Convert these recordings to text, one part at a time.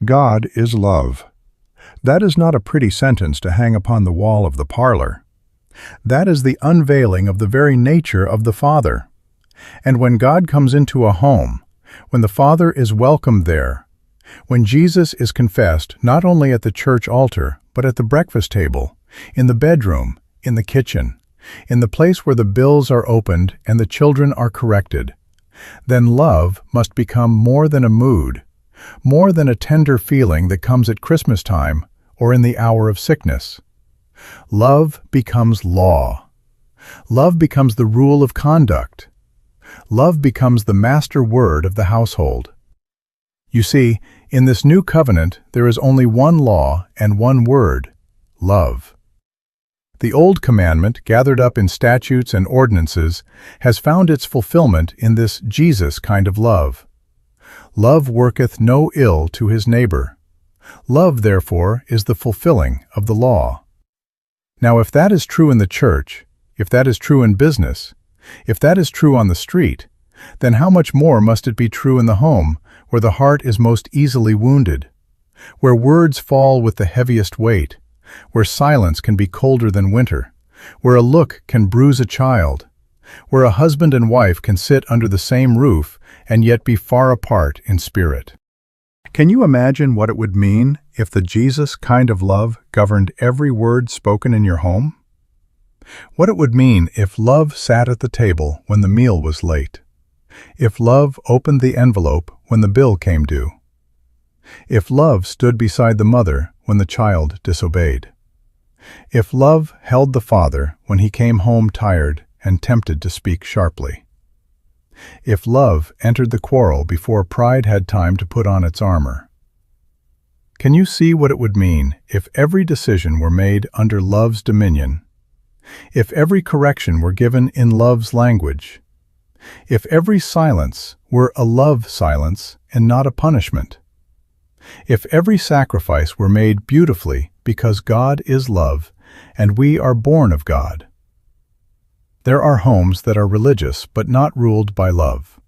God is love. That is not a pretty sentence to hang upon the wall of the parlor. That is the unveiling of the very nature of the Father. And when God comes into a home, when the Father is welcomed there, when Jesus is confessed not only at the church altar, but at the breakfast table, in the bedroom, in the kitchen, in the place where the bills are opened and the children are corrected, then love must become more than a mood, more than a tender feeling that comes at Christmas time or in the hour of sickness. Love becomes law. Love becomes the rule of conduct. Love becomes the master word of the household. You see, in this new covenant there is only one law and one word: love. The old commandment, gathered up in statutes and ordinances, has found its fulfillment in this Jesus kind of love. Love worketh no ill to his neighbor. Love, therefore, is the fulfilling of the law. Now, if that is true in the church, if that is true in business, if that is true on the street, then how much more must it be true in the home, where the heart is most easily wounded, where words fall with the heaviest weight, where silence can be colder than winter, where a look can bruise a child, where a husband and wife can sit under the same roof and yet be far apart in spirit. Can you imagine what it would mean if the Jesus kind of love governed every word spoken in your home? What it would mean if love sat at the table when the meal was late, if love opened the envelope when the bill came due, if love stood beside the mother when the child disobeyed, if love held the father when he came home tired and tempted to speak sharply, if love entered the quarrel before pride had time to put on its armor. Can you see what it would mean if every decision were made under love's dominion, if every correction were given in love's language, if every silence were a love silence and not a punishment, if every sacrifice were made beautifully because God is love and we are born of God? There are homes that are religious but not ruled by love.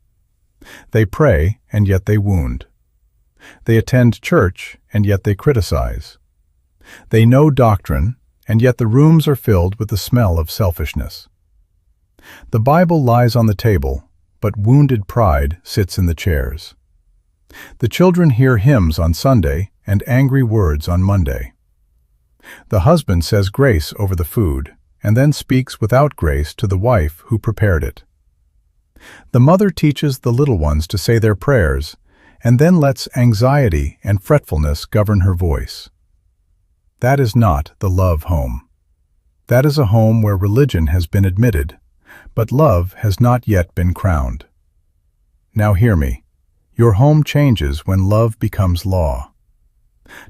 They pray and yet they wound. They attend church and yet they criticize. They know doctrine and yet the rooms are filled with the smell of selfishness. The Bible lies on the table, but wounded pride sits in the chairs. The children hear hymns on Sunday and angry words on Monday. The husband says grace over the food and then speaks without grace to the wife who prepared it. The mother teaches the little ones to say their prayers and then lets anxiety and fretfulness govern her voice. That is not the love home. That is a home where religion has been admitted, but love has not yet been crowned. Now hear me. Your home changes when love becomes law.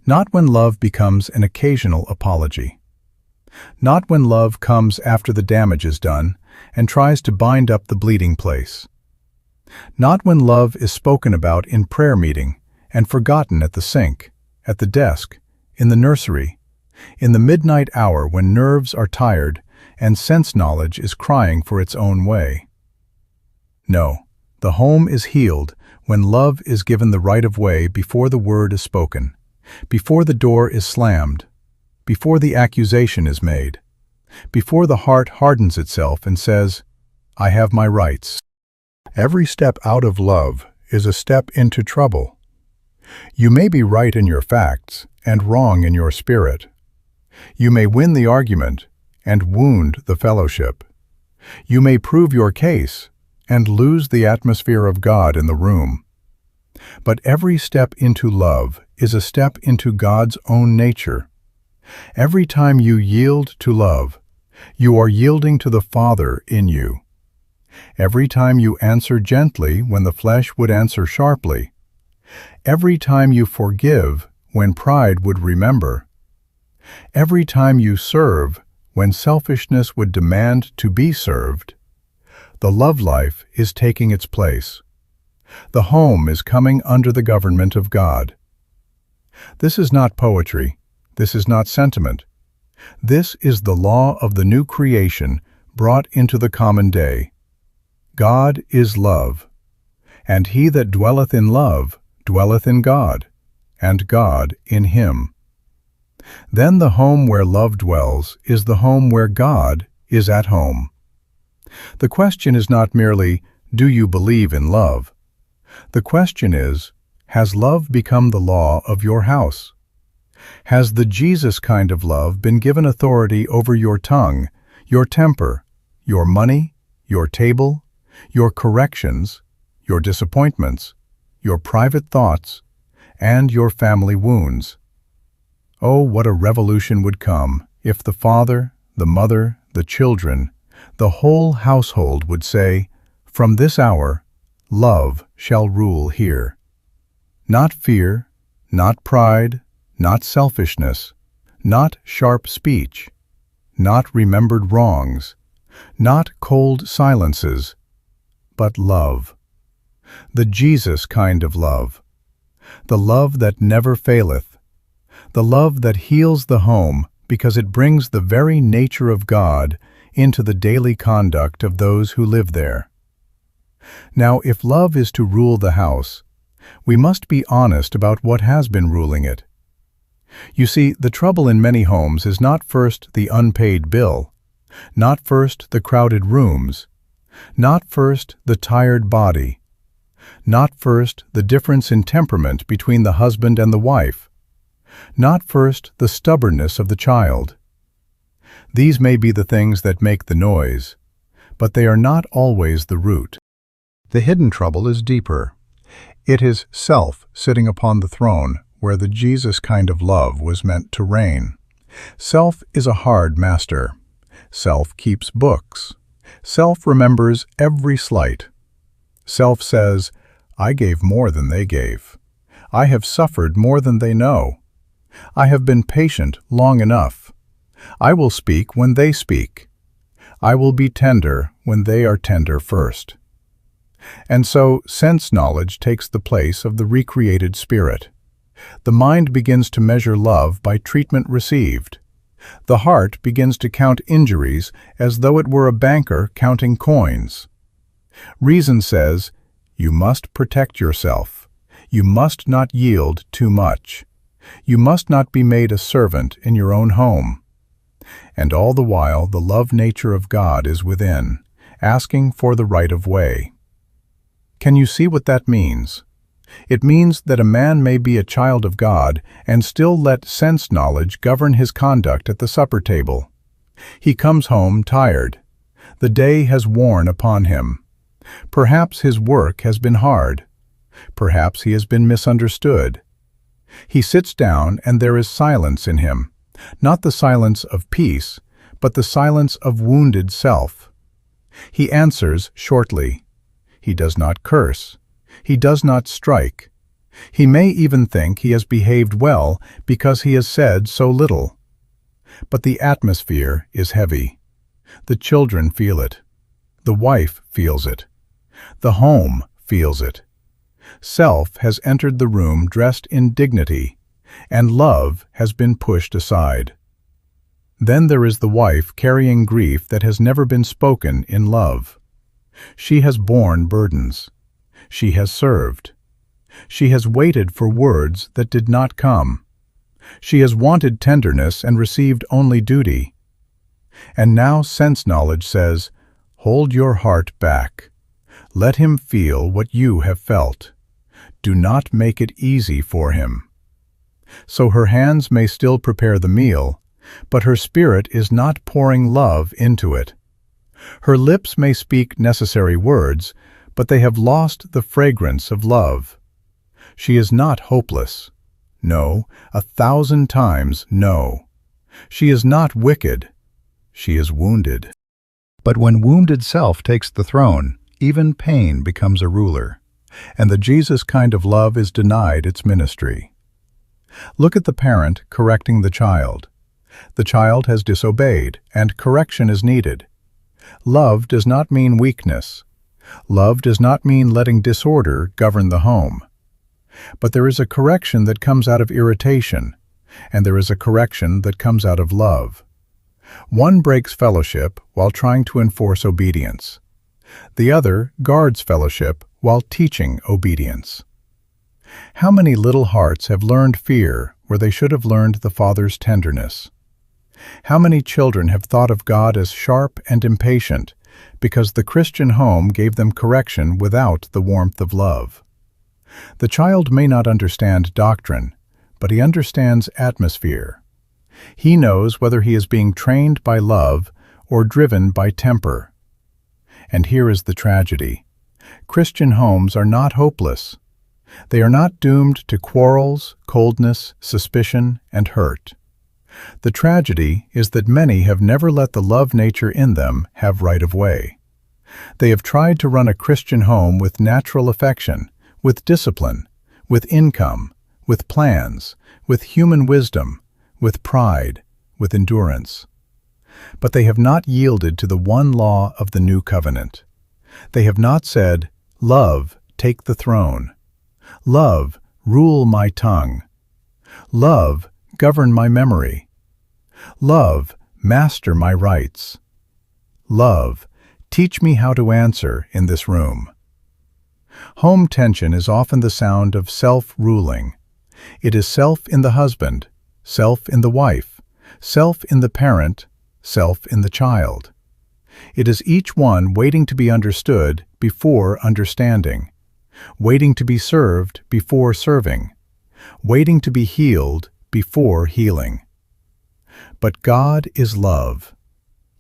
Not when love becomes an occasional apology. Not when love comes after the damage is done and tries to bind up the bleeding place. Not when love is spoken about in prayer meeting and forgotten at the sink, at the desk, in the nursery, in the midnight hour when nerves are tired and sense knowledge is crying for its own way. No, the home is healed when love is given the right of way before the word is spoken, before the door is slammed, before the accusation is made, before the heart hardens itself and says, I have my rights. Every step out of love is a step into trouble. You may be right in your facts and wrong in your spirit. You may win the argument and wound the fellowship. You may prove your case and lose the atmosphere of God in the room. But every step into love is a step into God's own nature. Every time you yield to love, you are yielding to the Father in you. Every time you answer gently when the flesh would answer sharply, every time you forgive when pride would remember, every time you serve when selfishness would demand to be served, the love life is taking its place. The home is coming under the government of God. This is not poetry. This is not sentiment. This is the law of the new creation brought into the common day. God is love, and he that dwelleth in love dwelleth in God, and God in him. Then the home where love dwells is the home where God is at home. The question is not merely, do you believe in love? The question is, has love become the law of your house? Has the Jesus kind of love been given authority over your tongue, your temper, your money, your table, your corrections, your disappointments, your private thoughts, and your family wounds? Oh, what a revolution would come if the father, the mother, the children, the whole household would say, from this hour, love shall rule here. Not fear, not pride, not selfishness, not sharp speech, not remembered wrongs, not cold silences, but love. The Jesus kind of love. The love that never faileth. The love that heals the home because it brings the very nature of God into the daily conduct of those who live there. Now, if love is to rule the house, we must be honest about what has been ruling it. You see, the trouble in many homes is not first the unpaid bill, not first the crowded rooms, not first the tired body, not first the difference in temperament between the husband and the wife, not first the stubbornness of the child. These may be the things that make the noise, but they are not always the root. The hidden trouble is deeper. It is self sitting upon the throne where the Jesus kind of love was meant to reign. Self is a hard master. Self keeps books. Self remembers every slight. Self says, I gave more than they gave. I have suffered more than they know. I have been patient long enough. I will speak when they speak. I will be tender when they are tender first. And so sense knowledge takes the place of the recreated spirit. The mind begins to measure love by treatment received. The heart begins to count injuries as though it were a banker counting coins. Reason says, you must protect yourself. You must not yield too much. You must not be made a servant in your own home. And all the while the love nature of God is within, asking for the right of way. Can you see what that means? It means that a man may be a child of God and still let sense knowledge govern his conduct at the supper table. He comes home tired. The day has worn upon him. Perhaps his work has been hard. Perhaps he has been misunderstood. He sits down and there is silence in him, not the silence of peace, but the silence of wounded self. He answers shortly. He does not curse. He does not strike. He may even think he has behaved well because he has said so little. But the atmosphere is heavy. The children feel it. The wife feels it. The home feels it. Self has entered the room dressed in dignity, and love has been pushed aside. Then there is the wife carrying grief that has never been spoken in love. She has borne burdens. She has served. She has waited for words that did not come. She has wanted tenderness and received only duty. And now sense knowledge says, hold your heart back. Let him feel what you have felt. Do not make it easy for him. So her hands may still prepare the meal, but her spirit is not pouring love into it. Her lips may speak necessary words, but they have lost the fragrance of love. She is not hopeless. No, 1,000 times no. She is not wicked. She is wounded. But when wounded self takes the throne, even pain becomes a ruler, and the Jesus kind of love is denied its ministry. Look at the parent correcting the child. The child has disobeyed, and correction is needed. Love does not mean weakness. Love does not mean letting disorder govern the home. But there is a correction that comes out of irritation, and there is a correction that comes out of love. One breaks fellowship while trying to enforce obedience. The other guards fellowship while teaching obedience. How many little hearts have learned fear where they should have learned the Father's tenderness? How many children have thought of God as sharp and impatient because the Christian home gave them correction without the warmth of love? The child may not understand doctrine, but he understands atmosphere. He knows whether he is being trained by love or driven by temper. And here is the tragedy. Christian homes are not hopeless. They are not doomed to quarrels, coldness, suspicion, and hurt. The tragedy is that many have never let the love nature in them have right of way. They have tried to run a Christian home with natural affection, with discipline, with income, with plans, with human wisdom, with pride, with endurance. But they have not yielded to the one law of the new covenant. They have not said, "Love, take the throne. Love, rule my tongue. Love, govern my memory. Love, master my rights. Love, teach me how to answer in this room." Home tension is often the sound of self-ruling. It is self in the husband, self in the wife, self in the parent, self in the child. It is each one waiting to be understood before understanding, waiting to be served before serving, waiting to be healed before healing. But God is love.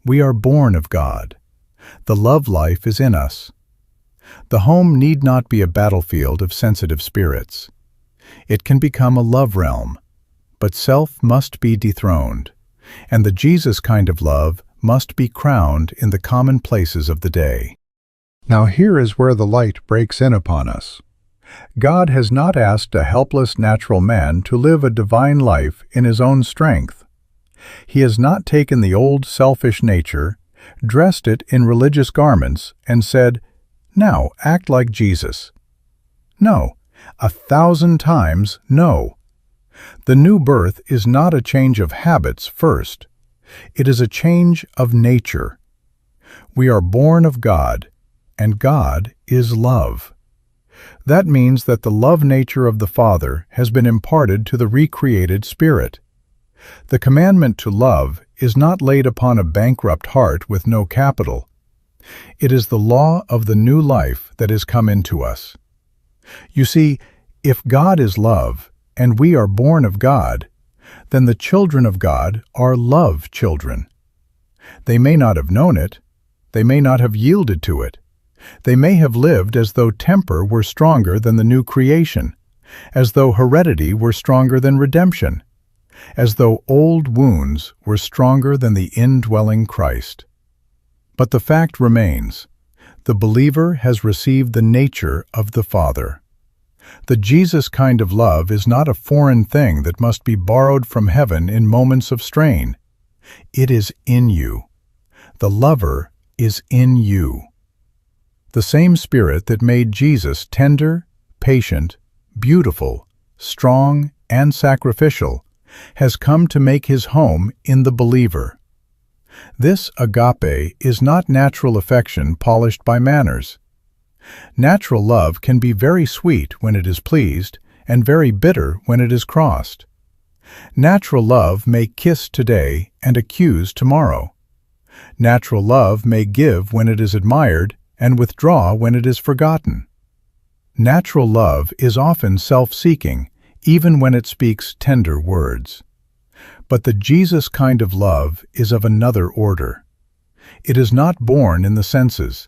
We are born of God. The love life is in us. The home need not be a battlefield of sensitive spirits. It can become a love realm, but self must be dethroned, and the Jesus kind of love must be crowned in the commonplaces of the day. Now here is where the light breaks in upon us. God has not asked a helpless natural man to live a divine life in his own strength. He has not taken the old selfish nature, dressed it in religious garments, and said, "Now act like Jesus." No, 1,000 times no. The new birth is not a change of habits first. It is a change of nature. We are born of God, and God is love. That means that the love nature of the Father has been imparted to the recreated Spirit. The commandment to love is not laid upon a bankrupt heart with no capital. It is the law of the new life that has come into us. You see, if God is love, and we are born of God, then the children of God are love children. They may not have known it. They may not have yielded to it. They may have lived as though temper were stronger than the new creation, as though heredity were stronger than redemption, as though old wounds were stronger than the indwelling Christ. But the fact remains, the believer has received the nature of the Father. The Jesus kind of love is not a foreign thing that must be borrowed from heaven in moments of strain. It is in you. The lover is in you. The same Spirit that made Jesus tender, patient, beautiful, strong, and sacrificial has come to make his home in the believer. This agape is not natural affection polished by manners. Natural love can be very sweet when it is pleased and very bitter when it is crossed. Natural love may kiss today and accuse tomorrow. Natural love may give when it is admired and withdraw when it is forgotten. Natural love is often self-seeking, even when it speaks tender words. But the Jesus kind of love is of another order. It is not born in the senses.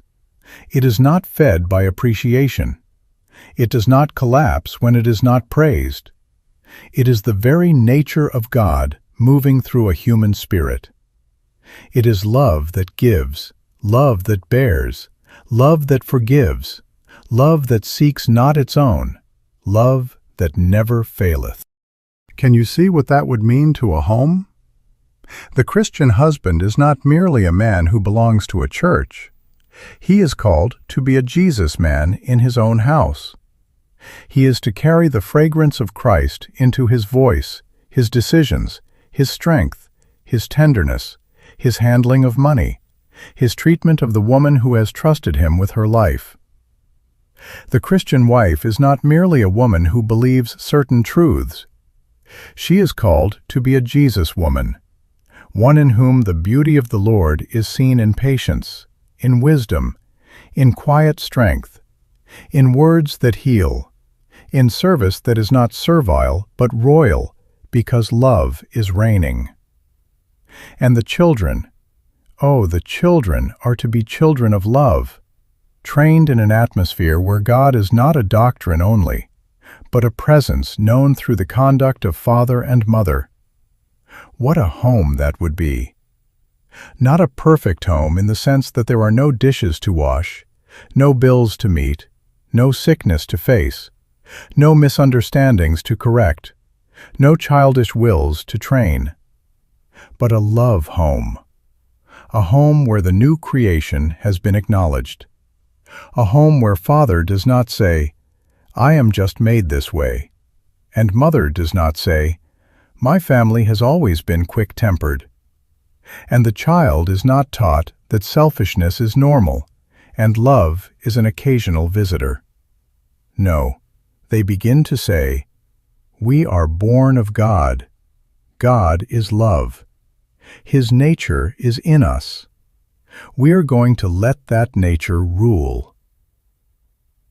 It is not fed by appreciation. It does not collapse when it is not praised. It is the very nature of God moving through a human spirit. It is love that gives, love that bears, love that forgives, love that seeks not its own, love that never faileth. Can you see what that would mean to a home? The Christian husband is not merely a man who belongs to a church. He is called to be a Jesus man in his own house. He is to carry the fragrance of Christ into his voice, his decisions, his strength, his tenderness, his handling of money, his treatment of the woman who has trusted him with her life. The Christian wife is not merely a woman who believes certain truths. She is called to be a Jesus woman, one in whom the beauty of the Lord is seen in patience, in wisdom, in quiet strength, in words that heal, in service that is not servile but royal, because love is reigning. And the children, oh, the children are to be children of love, trained in an atmosphere where God is not a doctrine only, but a presence known through the conduct of father and mother. What a home that would be! Not a perfect home in the sense that there are no dishes to wash, no bills to meet, no sickness to face, no misunderstandings to correct, no childish wills to train, but a love home. A home where the new creation has been acknowledged. A home where father does not say, "I am just made this way," and mother does not say, "My family has always been quick-tempered." And the child is not taught that selfishness is normal and love is an occasional visitor. No, they begin to say, "We are born of God. God is love. His nature is in us. We are going to let that nature rule."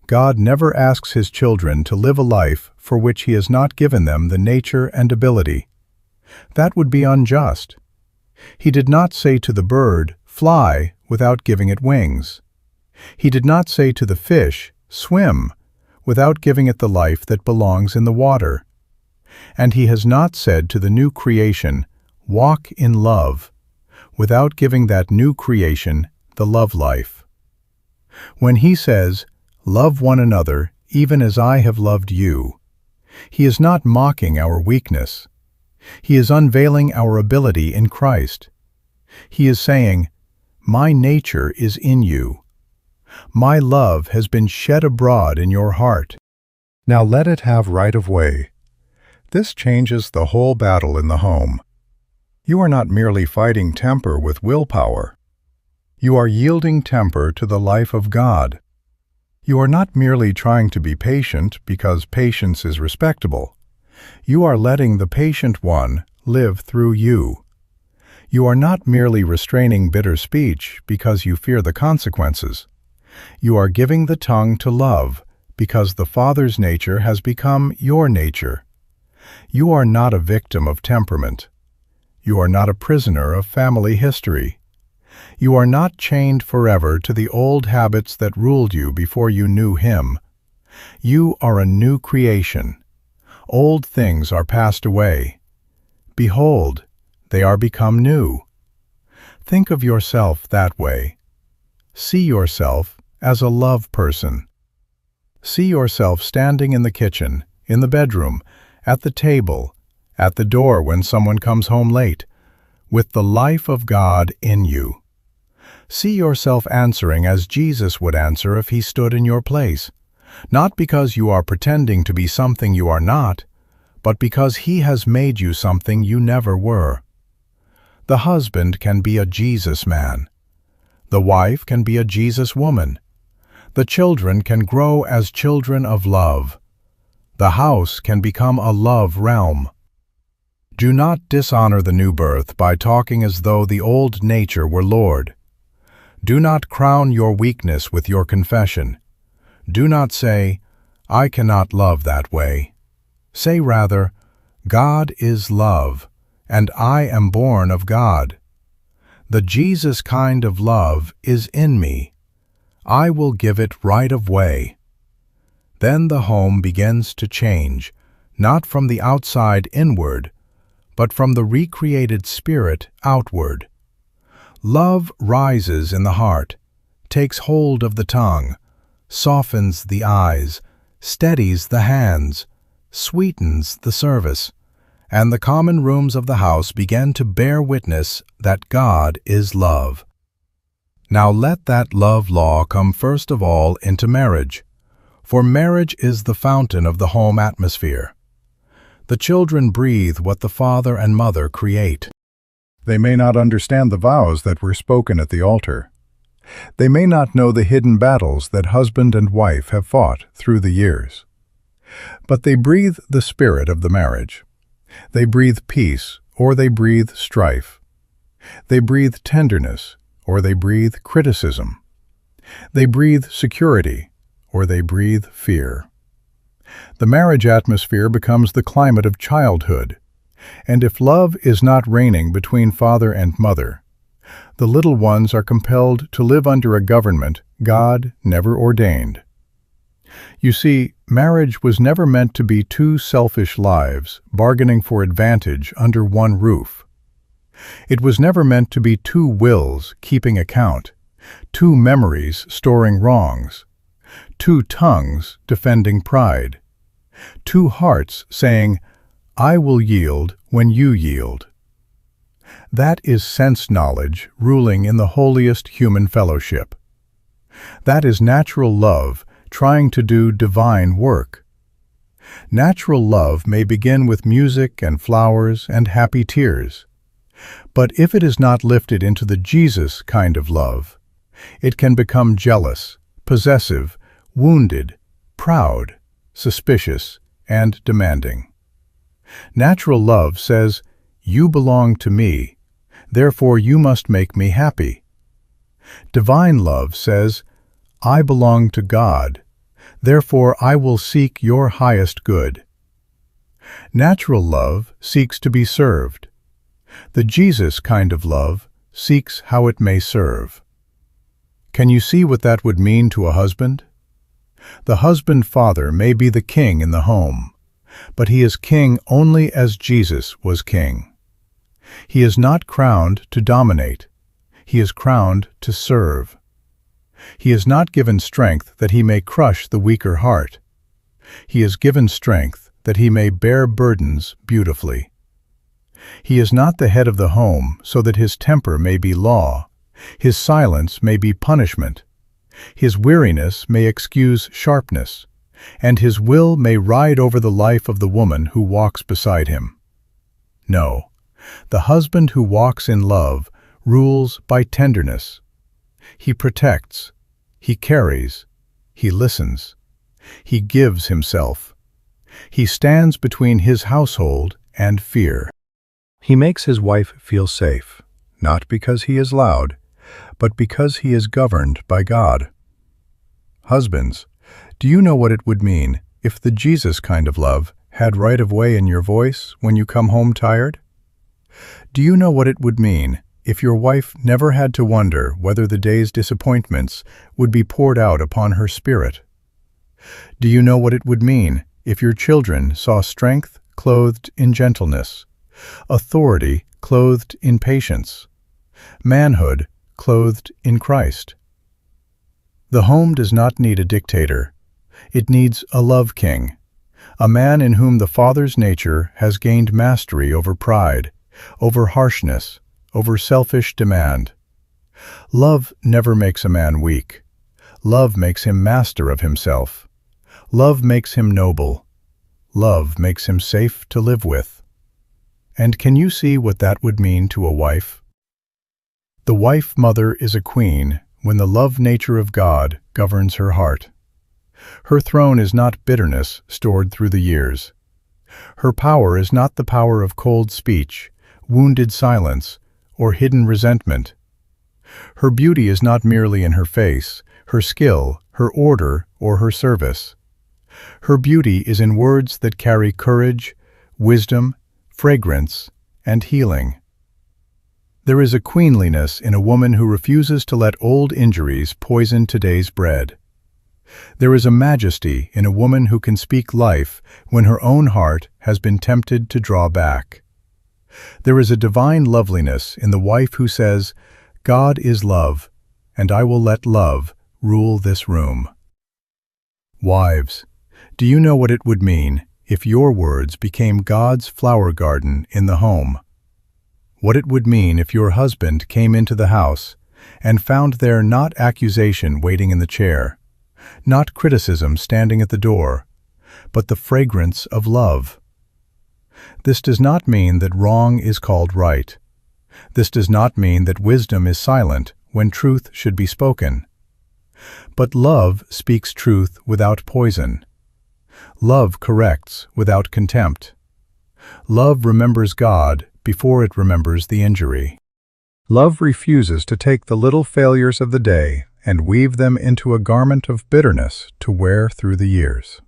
God never asks His children to live a life for which He has not given them the nature and ability. That would be unjust. He did not say to the bird, "Fly," without giving it wings. He did not say to the fish, "Swim," without giving it the life that belongs in the water. And He has not said to the new creation, "Walk in love," without giving that new creation the love life. When He says, "Love one another even as I have loved you," He is not mocking our weakness. He is unveiling our ability in Christ. He is saying, "My nature is in you. My love has been shed abroad in your heart. Now let it have right of way." This changes the whole battle in the home. You are not merely fighting temper with willpower. You are yielding temper to the life of God. You are not merely trying to be patient because patience is respectable. You are letting the patient one live through you. You are not merely restraining bitter speech because you fear the consequences. You are giving the tongue to love because the Father's nature has become your nature. You are not a victim of temperament. You are not a prisoner of family history. You are not chained forever to the old habits that ruled you before you knew Him. You are a new creation. Old things are passed away. Behold, they are become new. Think of yourself that way. See yourself as a love person. See yourself standing in the kitchen, in the bedroom, at the table, at the door when someone comes home late, with the life of God in you. See yourself answering as Jesus would answer if He stood in your place, not because you are pretending to be something you are not, but because He has made you something you never were. The husband can be a Jesus man. The wife can be a Jesus woman. The children can grow as children of love. The house can become a love realm. Do not dishonor the new birth by talking as though the old nature were Lord. Do not crown your weakness with your confession. Do not say, "I cannot love that way." Say rather, "God is love, and I am born of God. The Jesus kind of love is in me. I will give it right of way." Then the home begins to change, not from the outside inward, but from the recreated spirit outward. Love rises in the heart, takes hold of the tongue, softens the eyes, steadies the hands, sweetens the service, and the common rooms of the house begin to bear witness that God is love. Now let that love law come first of all into marriage, for marriage is the fountain of the home atmosphere. The children breathe what the father and mother create. They may not understand the vows that were spoken at the altar. They may not know the hidden battles that husband and wife have fought through the years. But they breathe the spirit of the marriage. They breathe peace, or they breathe strife. They breathe tenderness, or they breathe criticism. They breathe security, or they breathe fear. The marriage atmosphere becomes the climate of childhood, and if love is not reigning between father and mother, the little ones are compelled to live under a government God never ordained. You see, marriage was never meant to be two selfish lives bargaining for advantage under one roof. It was never meant to be two wills keeping account, two memories storing wrongs, two tongues defending pride, two hearts saying, "I will yield when you yield." That is sense knowledge ruling in the holiest human fellowship. That is natural love trying to do divine work. Natural love may begin with music and flowers and happy tears. But if it is not lifted into the Jesus kind of love, it can become jealous, possessive, wounded, proud, suspicious, and demanding. Natural love says, "You belong to me, therefore you must make me happy." Divine love says, "I belong to God, therefore I will seek your highest good." Natural love seeks to be served. The Jesus kind of love seeks how it may serve. Can you see what that would mean to a husband? The husband-father may be the king in the home, but he is king only as Jesus was king. He is not crowned to dominate. He is crowned to serve. He is not given strength that he may crush the weaker heart. He is given strength that he may bear burdens beautifully. He is not the head of the home so that his temper may be law, his silence may be punishment, his weariness may excuse sharpness, and his will may ride over the life of the woman who walks beside him. No, the husband who walks in love rules by tenderness. He protects, he carries, he listens, he gives himself. He stands between his household and fear. He makes his wife feel safe, not because he is loud, but because he is governed by God. Husbands, do you know what it would mean if the Jesus kind of love had right of way in your voice when you come home tired? Do you know what it would mean if your wife never had to wonder whether the day's disappointments would be poured out upon her spirit? Do you know what it would mean if your children saw strength clothed in gentleness, authority clothed in patience, manhood clothed in Christ? The home does not need a dictator. It needs a love king, a man in whom the father's nature has gained mastery over pride, over harshness, over selfish demand. Love never makes a man weak. Love makes him master of himself. Love makes him noble. Love makes him safe to live with. And can you see what that would mean to a wife? The wife-mother is a queen when the love nature of God governs her heart. Her throne is not bitterness stored through the years. Her power is not the power of cold speech, wounded silence, or hidden resentment. Her beauty is not merely in her face, her skill, her order, or her service. Her beauty is in words that carry courage, wisdom, fragrance, and healing. There is a queenliness in a woman who refuses to let old injuries poison today's bread. There is a majesty in a woman who can speak life when her own heart has been tempted to draw back. There is a divine loveliness in the wife who says, "God is love, and I will let love rule this room." Wives, do you know what it would mean if your words became God's flower garden in the home? What it would mean if your husband came into the house and found there not accusation waiting in the chair, not criticism standing at the door, but the fragrance of love. This does not mean that wrong is called right. This does not mean that wisdom is silent when truth should be spoken. But love speaks truth without poison. Love corrects without contempt. Love remembers God before it remembers the injury. Love refuses to take the little failures of the day and weave them into a garment of bitterness to wear through the years.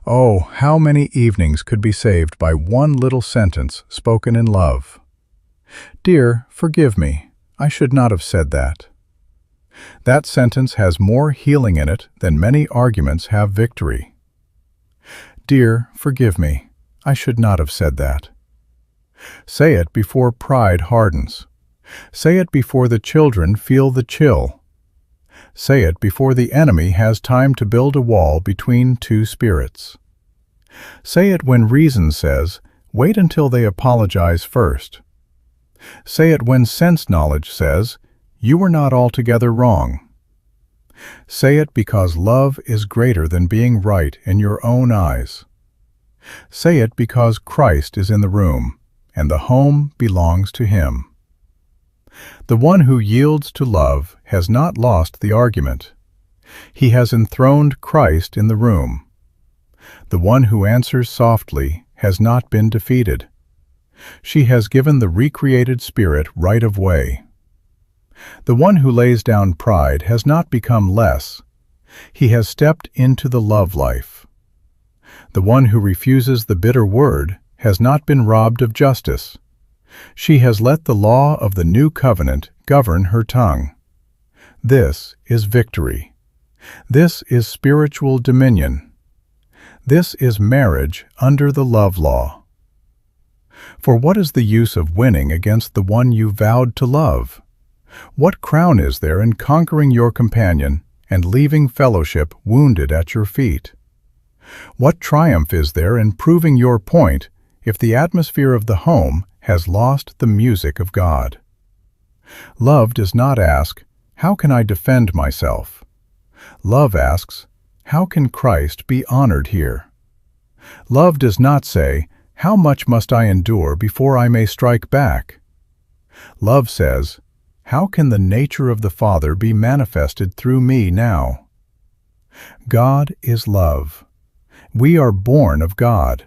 Oh, how many evenings could be saved by one little sentence spoken in love. "Dear, forgive me. I should not have said that." That sentence has more healing in it than many arguments have victory. "Dear, forgive me. I should not have said that." Say it before pride hardens. Say it before the children feel the chill. Say it before the enemy has time to build a wall between two spirits. Say it when reason says, "Wait until they apologize first." Say it when sense knowledge says, "You were not altogether wrong." Say it because love is greater than being right in your own eyes. Say it because Christ is in the room, and the home belongs to Him. The one who yields to love has not lost the argument. He has enthroned Christ in the room. The one who answers softly has not been defeated. She has given the recreated spirit right of way. The one who lays down pride has not become less. He has stepped into the love life. The one who refuses the bitter word has not been robbed of justice. She has let the law of the new covenant govern her tongue. This is victory. This is spiritual dominion. This is marriage under the love law. For what is the use of winning against the one you vowed to love? What crown is there in conquering your companion and leaving fellowship wounded at your feet? What triumph is there in proving your point if the atmosphere of the home has lost the music of God? Love does not ask, "How can I defend myself?" Love asks, "How can Christ be honored here?" Love does not say, "How much must I endure before I may strike back?" Love says, "How can the nature of the Father be manifested through me now?" God is love. We are born of God.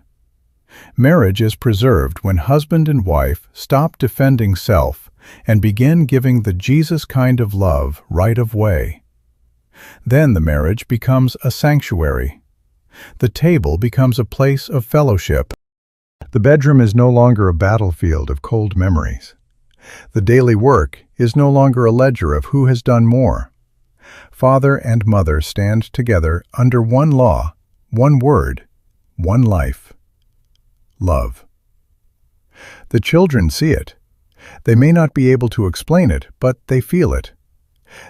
Marriage is preserved when husband and wife stop defending self and begin giving the Jesus kind of love right of way. Then the marriage becomes a sanctuary. The table becomes a place of fellowship. The bedroom is no longer a battlefield of cold memories. The daily work is no longer a ledger of who has done more. Father and mother stand together under one law, one word, one life. Love. The children see it. They may not be able to explain it, but they feel it.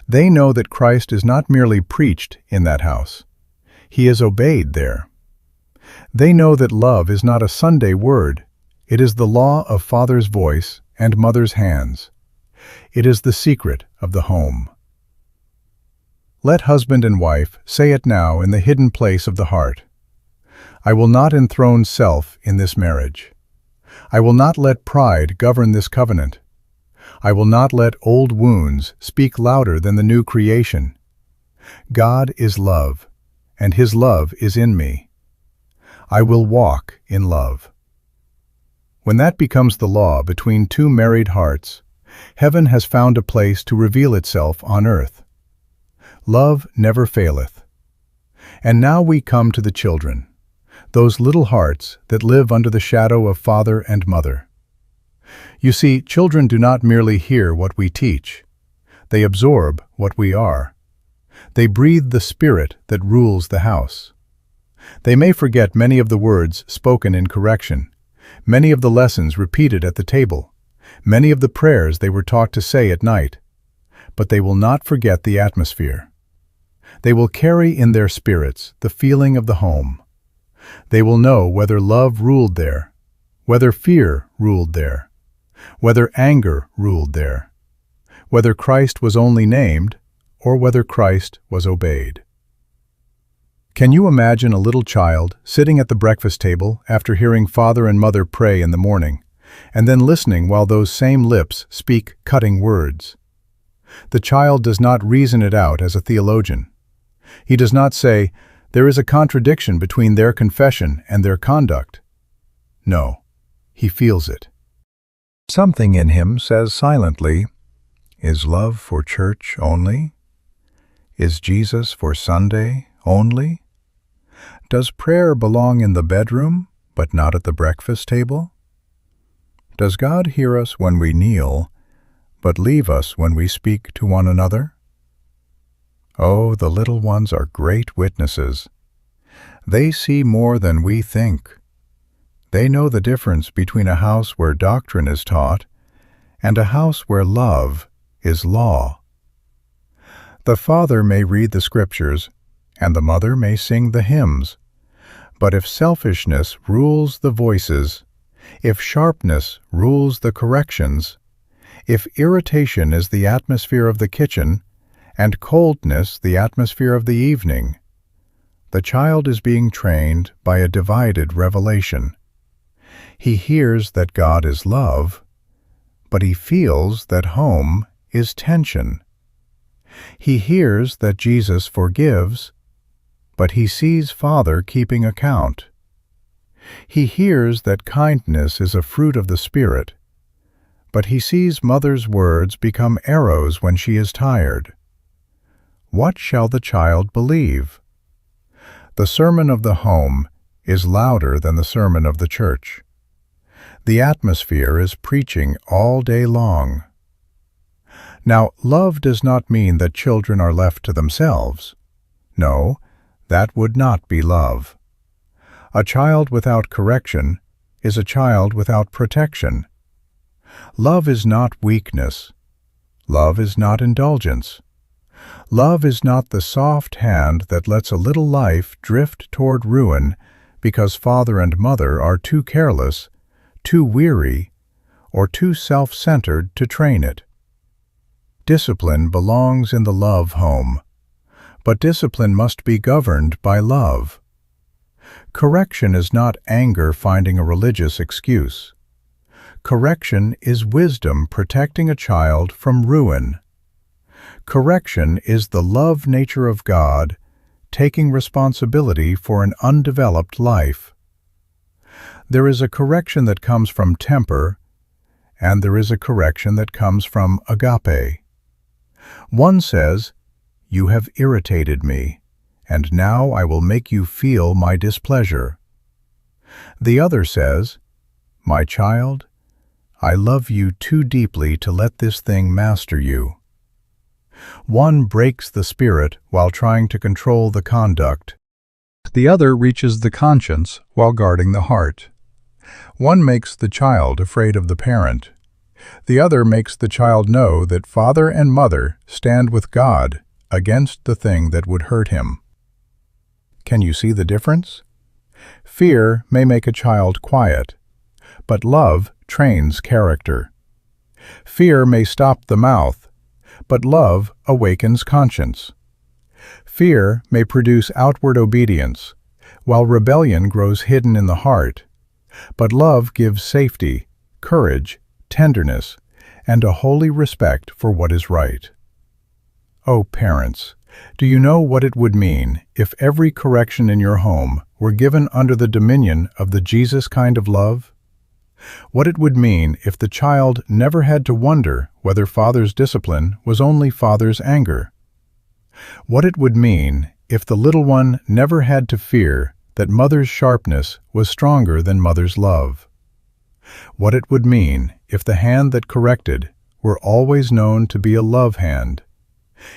They know that Christ is not merely preached in that house. He is obeyed there. They know that love is not a Sunday word. It is the law of Father's voice and Mother's hands. It is the secret of the home. Let husband and wife say it now in the hidden place of the heart. I will not enthrone self in this marriage. I will not let pride govern this covenant. I will not let old wounds speak louder than the new creation. God is love, and His love is in me. I will walk in love. When that becomes the law between two married hearts, heaven has found a place to reveal itself on earth. Love never faileth. And now we come to the children, those little hearts that live under the shadow of father and mother. You see, children do not merely hear what we teach. They absorb what we are. They breathe the spirit that rules the house. They may forget many of the words spoken in correction, many of the lessons repeated at the table, many of the prayers they were taught to say at night, but they will not forget the atmosphere. They will carry in their spirits the feeling of the home. They will know whether love ruled there, whether fear ruled there, whether anger ruled there, whether Christ was only named, or whether Christ was obeyed. Can you imagine a little child sitting at the breakfast table after hearing father and mother pray in the morning, and then listening while those same lips speak cutting words? The child does not reason it out as a theologian. He does not say, "There is a contradiction between their confession and their conduct." No, he feels it. Something in him says silently, "Is love for church only? Is Jesus for Sunday only? Does prayer belong in the bedroom, but not at the breakfast table? Does God hear us when we kneel, but leave us when we speak to one another?" Oh, the little ones are great witnesses. They see more than we think. They know the difference between a house where doctrine is taught and a house where love is law. The father may read the scriptures, and the mother may sing the hymns, but if selfishness rules the voices, if sharpness rules the corrections, if irritation is the atmosphere of the kitchen, and coldness the atmosphere of the evening, the child is being trained by a divided revelation. He hears that God is love, but he feels that home is tension. He hears that Jesus forgives, but he sees Father keeping account. He hears that kindness is a fruit of the Spirit, but he sees Mother's words become arrows when she is tired. What shall the child believe? The sermon of the home is louder than the sermon of the church. The atmosphere is preaching all day long. Now, love does not mean that children are left to themselves. No, that would not be love. A child without correction is a child without protection. Love is not weakness. Love is not indulgence. Love is not the soft hand that lets a little life drift toward ruin because father and mother are too careless, too weary, or too self-centered to train it. Discipline belongs in the love home, but discipline must be governed by love. Correction is not anger finding a religious excuse. Correction is wisdom protecting a child from ruin. Correction is the love nature of God taking responsibility for an undeveloped life. There is a correction that comes from temper, and there is a correction that comes from agape. One says, "You have irritated me, and now I will make you feel my displeasure." The other says, "My child, I love you too deeply to let this thing master you." One breaks the spirit while trying to control the conduct. The other reaches the conscience while guarding the heart. One makes the child afraid of the parent. The other makes the child know that father and mother stand with God against the thing that would hurt him. Can you see the difference? Fear may make a child quiet, but love trains character. Fear may stop the mouth, but love awakens conscience. Fear may produce outward obedience, while rebellion grows hidden in the heart, but love gives safety, courage, tenderness, and a holy respect for what is right. Oh, parents, do you know what it would mean if every correction in your home were given under the dominion of the Jesus kind of love? What it would mean if the child never had to wonder whether father's discipline was only father's anger? What it would mean if the little one never had to fear that mother's sharpness was stronger than mother's love? What it would mean if the hand that corrected were always known to be a love hand,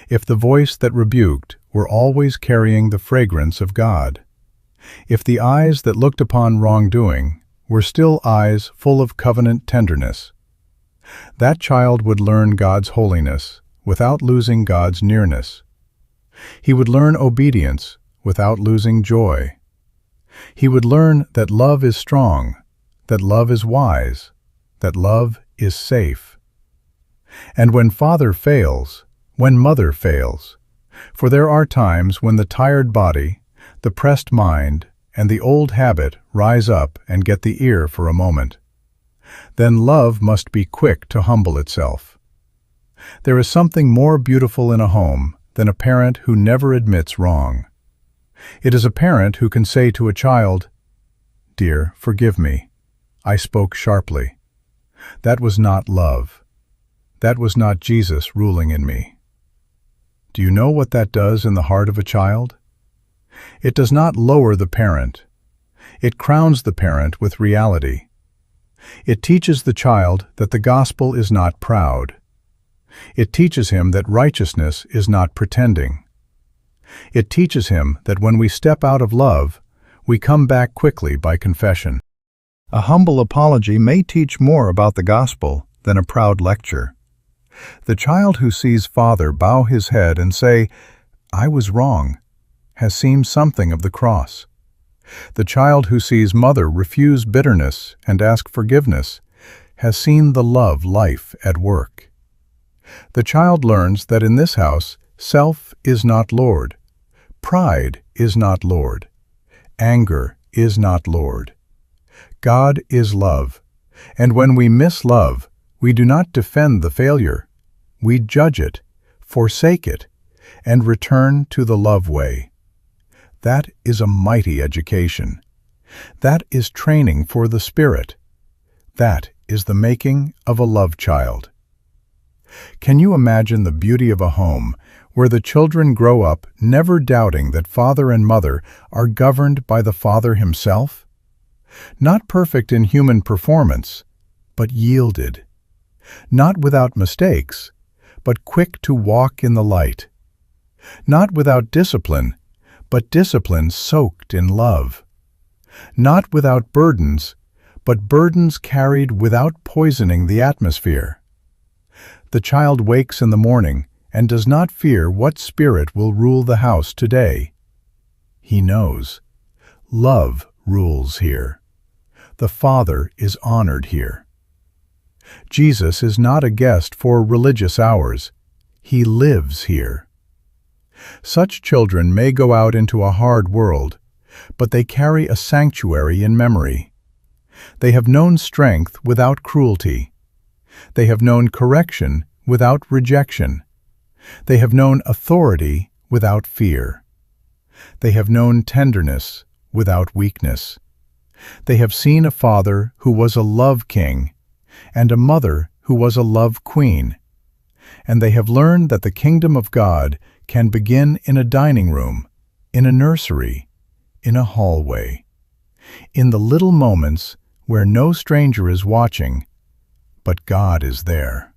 if the voice that rebuked were always carrying the fragrance of God, if the eyes that looked upon wrongdoing were still eyes full of covenant tenderness. That child would learn God's holiness without losing God's nearness. He would learn obedience without losing joy. He would learn that love is strong, that love is wise, that love is safe. And when father fails, when mother fails, for there are times when the tired body, the pressed mind, and the old habit rise up and get the ear for a moment, then love must be quick to humble itself. There is something more beautiful in a home than a parent who never admits wrong. It is a parent who can say to a child, "Dear, forgive me. I spoke sharply. That was not love. That was not Jesus ruling in me." Do you know what that does in the heart of a child? It does not lower the parent. It crowns the parent with reality. It teaches the child that the gospel is not proud. It teaches him that righteousness is not pretending. It teaches him that when we step out of love, we come back quickly by confession. A humble apology may teach more about the gospel than a proud lecture. The child who sees father bow his head and say, "I was wrong," has seen something of the cross. The child who sees mother refuse bitterness and ask forgiveness has seen the love life at work. The child learns that in this house, self is not Lord, pride is not Lord, anger is not Lord. God is love, and when we miss love, we do not defend the failure. We judge it, forsake it, and return to the love way. That is a mighty education. That is training for the spirit. That is the making of a love child. Can you imagine the beauty of a home where the children grow up never doubting that father and mother are governed by the Father himself? Not perfect in human performance, but yielded. Not without mistakes, but quick to walk in the light. Not without discipline, but discipline soaked in love. Not without burdens, but burdens carried without poisoning the atmosphere. The child wakes in the morning and does not fear what spirit will rule the house today. He knows. Love rules here. The Father is honored here. Jesus is not a guest for religious hours. He lives here. Such children may go out into a hard world, but they carry a sanctuary in memory. They have known strength without cruelty. They have known correction without rejection. They have known authority without fear. They have known tenderness without weakness. They have seen a father who was a love king and a mother who was a love queen. And they have learned that the kingdom of God can begin in a dining room, in a nursery, in a hallway, in the little moments where no stranger is watching, but God is there.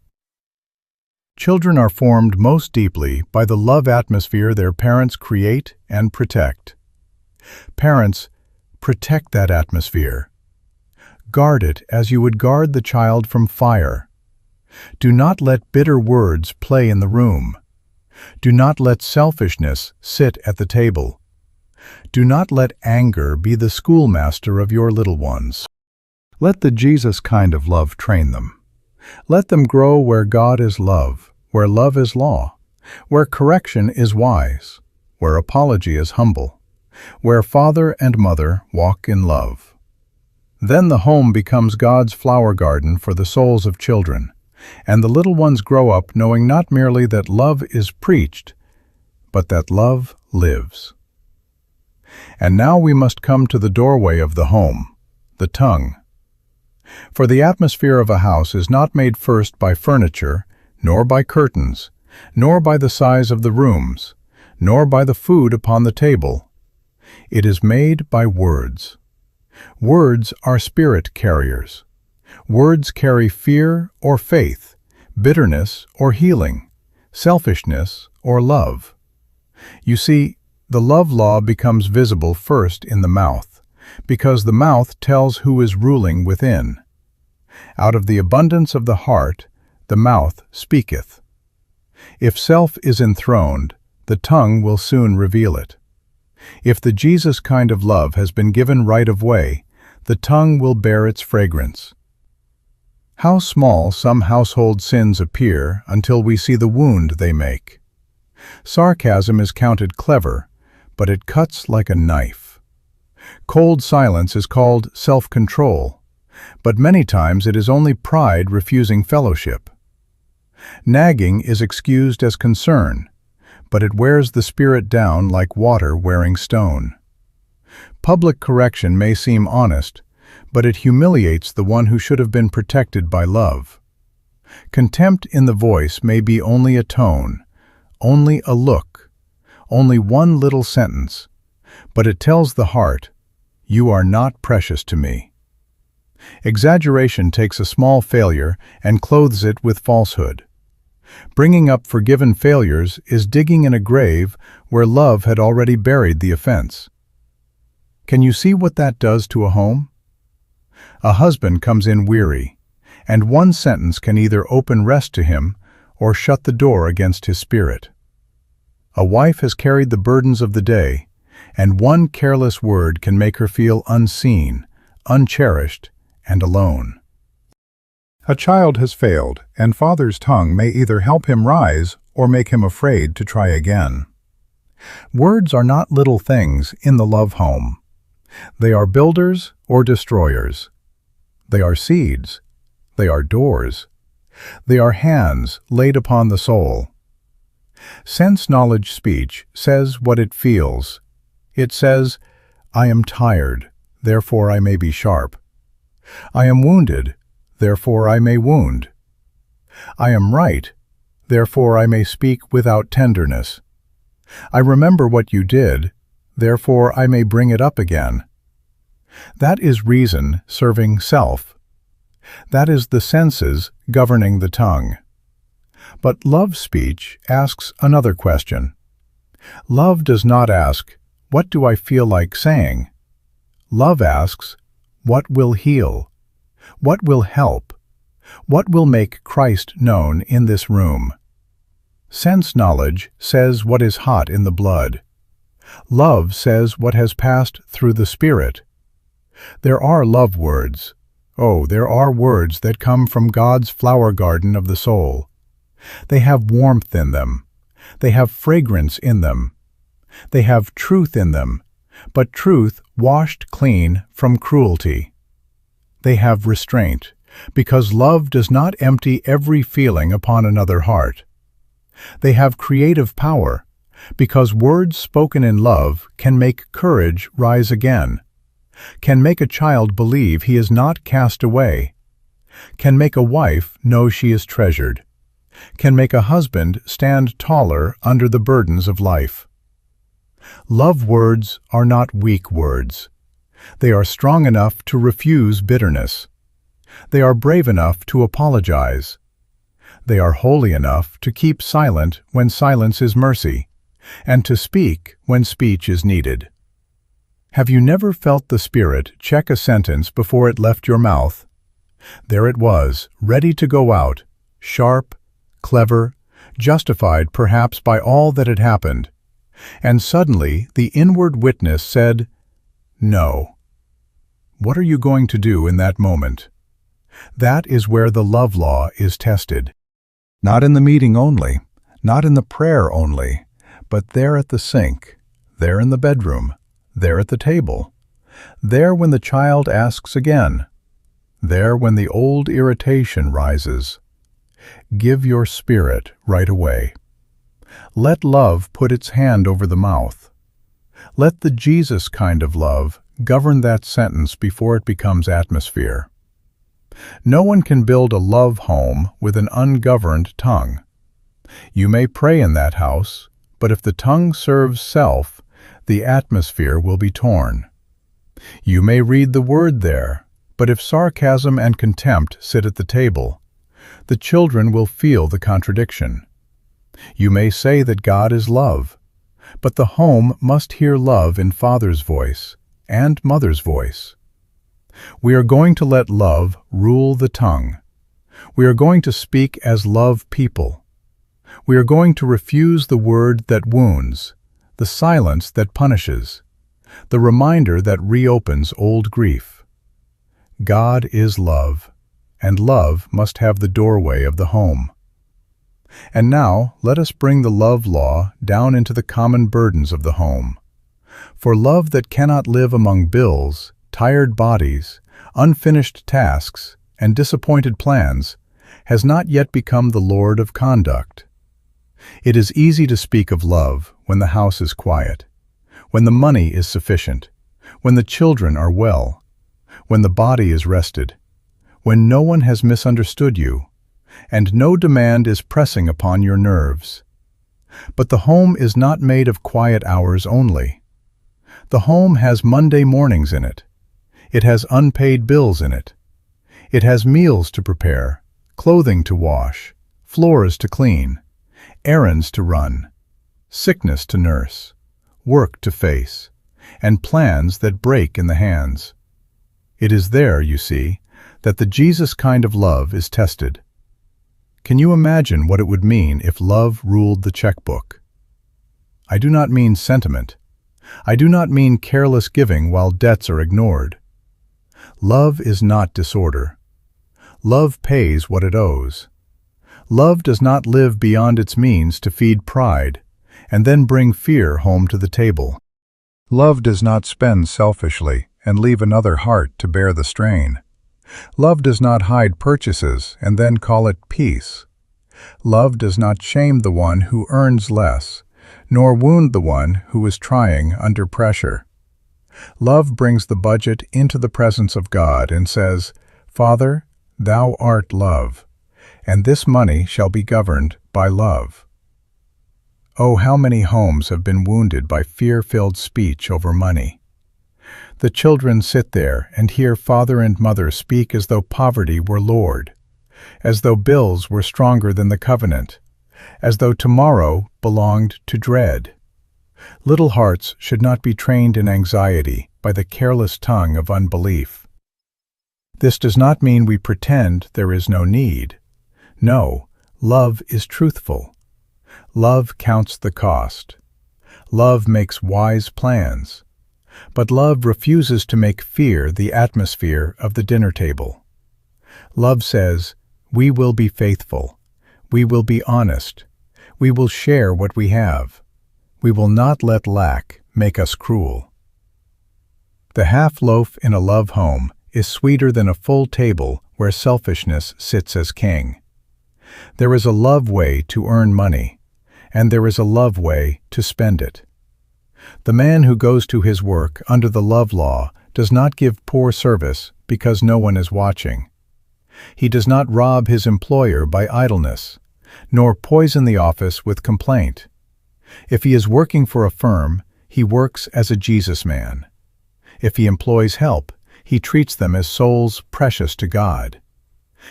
Children are formed most deeply by the love atmosphere their parents create and protect. Parents, protect that atmosphere. Guard it as you would guard the child from fire. Do not let bitter words play in the room. Do not let selfishness sit at the table. Do not let anger be the schoolmaster of your little ones. Let the Jesus kind of love train them. Let them grow where God is love, where love is law, where correction is wise, where apology is humble, where father and mother walk in love. Then the home becomes God's flower garden for the souls of children, and the little ones grow up knowing not merely that love is preached, but that love lives. And now we must come to the doorway of the home, the tongue. For the atmosphere of a house is not made first by furniture, nor by curtains, nor by the size of the rooms, nor by the food upon the table. It is made by words. Words are spirit carriers. Words carry fear or faith, bitterness or healing, selfishness or love. You see, the love law becomes visible first in the mouth, because the mouth tells who is ruling within. Out of the abundance of the heart, the mouth speaketh. If self is enthroned, the tongue will soon reveal it. If the Jesus kind of love has been given right of way, the tongue will bear its fragrance. How small some household sins appear until we see the wound they make. Sarcasm is counted clever, but it cuts like a knife. Cold silence is called self-control, but many times it is only pride refusing fellowship. Nagging is excused as concern, but it wears the spirit down like water wearing stone. Public correction may seem honest, but it humiliates the one who should have been protected by love. Contempt in the voice may be only a tone, only a look, only one little sentence, but it tells the heart, "You are not precious to me." Exaggeration takes a small failure and clothes it with falsehood. Bringing up forgiven failures is digging in a grave where love had already buried the offense. Can you see what that does to a home? A husband comes in weary, and one sentence can either open rest to him or shut the door against his spirit. A wife has carried the burdens of the day, and one careless word can make her feel unseen, uncherished, and alone. A child has failed, and father's tongue may either help him rise or make him afraid to try again. Words are not little things in the love home. They are builders or destroyers. They are seeds. They are doors. They are hands laid upon the soul. Sense-knowledge speech says what it feels. It says, "I am tired, therefore I may be sharp. I am wounded, therefore I may wound. I am right, therefore I may speak without tenderness. I remember what you did, therefore I may bring it up again." That is reason serving self. That is the senses governing the tongue. But love speech asks another question. Love does not ask, "What do I feel like saying?" Love asks, "What will heal? What will help? What will make Christ known in this room?" Sense knowledge says what is hot in the blood. Love says what has passed through the Spirit. There are love words. Oh, there are words that come from God's flower garden of the soul. They have warmth in them. They have fragrance in them. They have truth in them, but truth washed clean from cruelty. They have restraint, because love does not empty every feeling upon another heart. They have creative power, because words spoken in love can make courage rise again, can make a child believe he is not cast away, can make a wife know she is treasured, can make a husband stand taller under the burdens of life. Love words are not weak words. They are strong enough to refuse bitterness. They are brave enough to apologize. They are holy enough to keep silent when silence is mercy, and to speak when speech is needed. Have you never felt the Spirit check a sentence before it left your mouth? There it was, ready to go out, sharp, clever, justified perhaps by all that had happened. And suddenly the inward witness said, "No." What are you going to do in that moment? That is where the love law is tested. Not in the meeting only, not in the prayer only, but there at the sink, there in the bedroom, there at the table, there when the child asks again, there when the old irritation rises. Give your spirit right away. Let love put its hand over the mouth. Let the Jesus kind of love govern that sentence before it becomes atmosphere. No one can build a love home with an ungoverned tongue. You may pray in that house, but if the tongue serves self, the atmosphere will be torn. You may read the word there, but if sarcasm and contempt sit at the table, the children will feel the contradiction. You may say that God is love, but the home must hear love in Father's voice and Mother's voice. We are going to let love rule the tongue. We are going to speak as love people. We are going to refuse the word that wounds, the silence that punishes, the reminder that reopens old grief. God is love, and love must have the doorway of the home. And now let us bring the love law down into the common burdens of the home. For love that cannot live among bills, tired bodies, unfinished tasks, and disappointed plans has not yet become the Lord of conduct. It is easy to speak of love when the house is quiet, when the money is sufficient, when the children are well, when the body is rested, when no one has misunderstood you, and no demand is pressing upon your nerves. But the home is not made of quiet hours only. The home has Monday mornings in it. It has unpaid bills in it. It has meals to prepare, clothing to wash, floors to clean, errands to run, sickness to nurse, work to face, and plans that break in the hands. It is there, you see, that the Jesus kind of love is tested. Can you imagine what it would mean if love ruled the checkbook? I do not mean sentiment. I do not mean careless giving while debts are ignored. Love is not disorder. Love pays what it owes. Love does not live beyond its means to feed pride and then bring fear home to the table. Love does not spend selfishly and leave another heart to bear the strain. Love does not hide purchases and then call it peace. Love does not shame the one who earns less, nor wound the one who is trying under pressure. Love brings the budget into the presence of God and says, "Father, thou art love, and this money shall be governed by love." Oh, how many homes have been wounded by fear-filled speech over money. The children sit there and hear father and mother speak as though poverty were Lord, as though bills were stronger than the covenant, as though tomorrow belonged to dread. Little hearts should not be trained in anxiety by the careless tongue of unbelief. This does not mean we pretend there is no need. No, love is truthful. Love counts the cost. Love makes wise plans. But love refuses to make fear the atmosphere of the dinner table. Love says, "We will be faithful. We will be honest. We will share what we have. We will not let lack make us cruel." The half loaf in a love home is sweeter than a full table where selfishness sits as king. There is a love way to earn money, and there is a love way to spend it. The man who goes to his work under the love law does not give poor service because no one is watching. He does not rob his employer by idleness, nor poison the office with complaint. If he is working for a firm, he works as a Jesus man. If he employs help, he treats them as souls precious to God.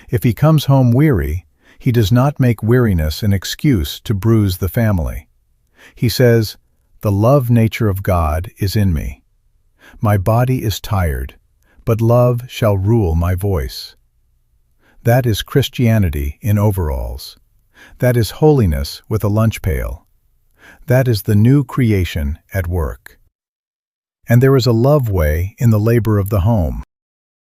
If he comes home weary, he does not make weariness an excuse to bruise the family. He says, "The love nature of God is in me. My body is tired, but love shall rule my voice." That is Christianity in overalls. That is holiness with a lunch pail. That is the new creation at work. And there is a love way in the labor of the home.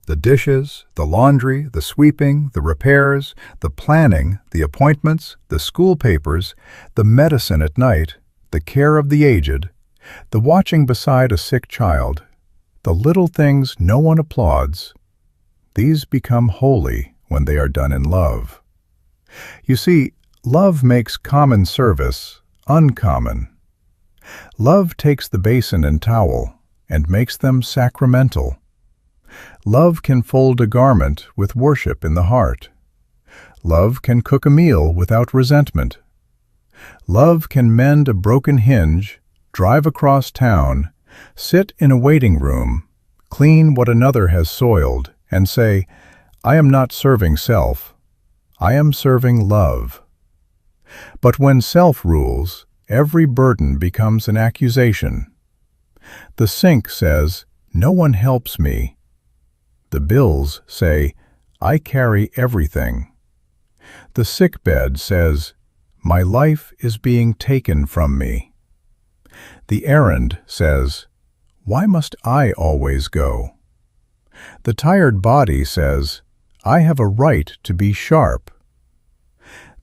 The dishes, the laundry, the sweeping, the repairs, the planning, the appointments, the school papers, the medicine at night, the care of the aged, the watching beside a sick child, the little things no one applauds, these become holy when they are done in love. You see, love makes common service uncommon. Love takes the basin and towel and makes them sacramental. Love can fold a garment with worship in the heart. Love can cook a meal without resentment. Love can mend a broken hinge, drive across town, sit in a waiting room, clean what another has soiled, and say, "I am not serving self. I am serving love." But when self rules, every burden becomes an accusation. The sink says, "No one helps me." The bills say, "I carry everything." The sick bed says, "My life is being taken from me." The errand says, "Why must I always go?" The tired body says, "I have a right to be sharp."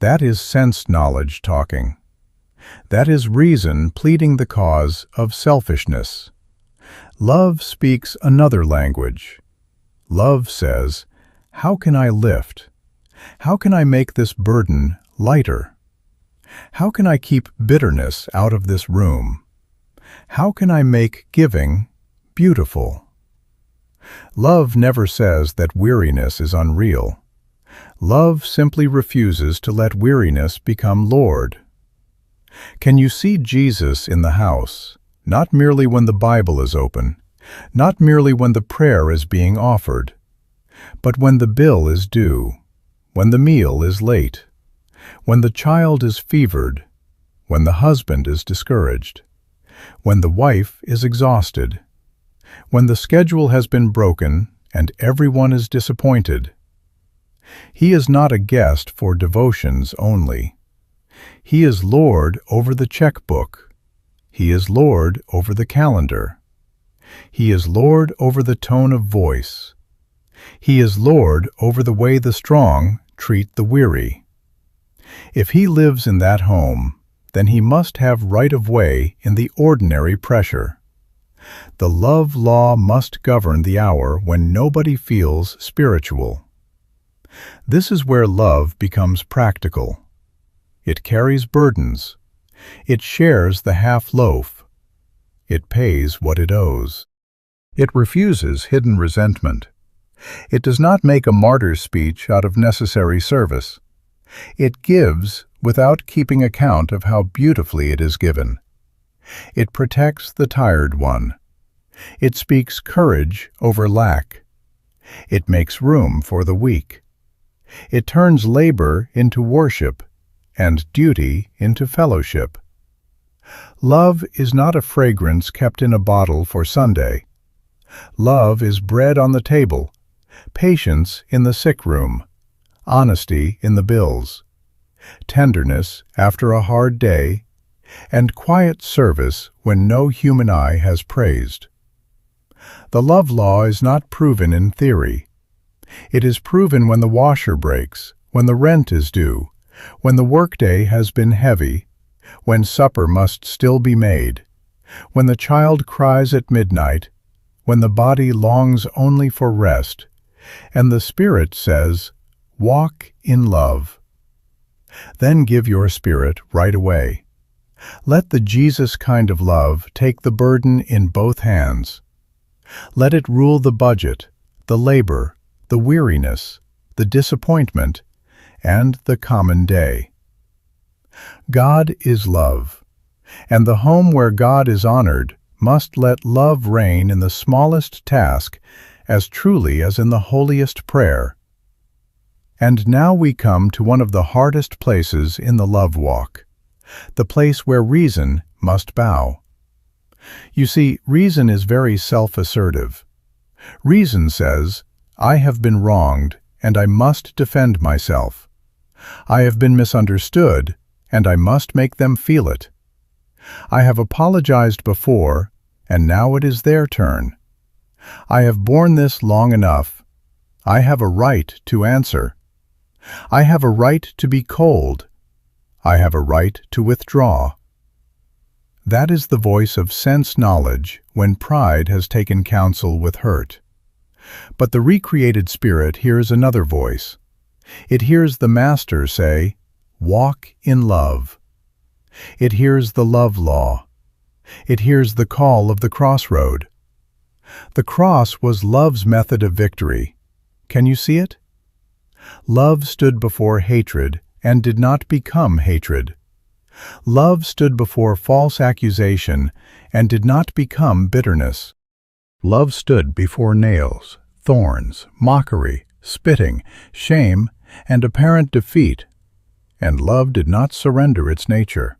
That is sense knowledge talking. That is reason pleading the cause of selfishness. Love speaks another language. Love says, "How can I lift? How can I make this burden lighter? How can I keep bitterness out of this room? How can I make giving beautiful? Love never says that weariness is unreal. Love simply refuses to let weariness become Lord. Can you see Jesus in the house, not merely when the Bible is open, not merely when the prayer is being offered, but when the bill is due, when the meal is late, when the child is fevered, when the husband is discouraged, when the wife is exhausted, when the schedule has been broken and everyone is disappointed? He is not a guest for devotions only. He is Lord over the checkbook. He is Lord over the calendar. He is Lord over the tone of voice. He is Lord over the way the strong treat the weary. If he lives in that home, then he must have right of way in the ordinary pressure. The love law must govern the hour when nobody feels spiritual. This is where love becomes practical. It carries burdens. It shares the half loaf. It pays what it owes. It refuses hidden resentment. It does not make a martyr's speech out of necessary service. It gives without keeping account of how beautifully it is given. It protects the tired one. It speaks courage over lack. It makes room for the weak. It turns labor into worship and duty into fellowship. Love is not a fragrance kept in a bottle for Sunday. Love is bread on the table, patience in the sick room, honesty in the bills, tenderness after a hard day, and quiet service when no human eye has praised. The love law is not proven in theory. It is proven when the washer breaks, when the rent is due, when the workday has been heavy, when supper must still be made, when the child cries at midnight, when the body longs only for rest, and the Spirit says, "Walk in love." Then give your spirit right away. Let the Jesus kind of love take the burden in both hands. Let it rule the budget, the labor, the weariness, the disappointment, and the common day. God is love, and the home where God is honored must let love reign in the smallest task as truly as in the holiest prayer. And now we come to one of the hardest places in the love walk, the place where reason must bow. You see, reason is very self-assertive. Reason says, "I have been wronged, and I must defend myself. I have been misunderstood, and I must make them feel it. I have apologized before, and now it is their turn. I have borne this long enough. I have a right to answer. I have a right to be cold. I have a right to withdraw." That is the voice of sense-knowledge when pride has taken counsel with hurt. But the recreated spirit hears another voice. It hears the Master say, "Walk in love." It hears the love law. It hears the call of the crossroad. The cross was love's method of victory. Can you see it? Love stood before hatred and did not become hatred. Love stood before false accusation and did not become bitterness. Love stood before nails, thorns, mockery, spitting, shame, and apparent defeat, and love did not surrender its nature.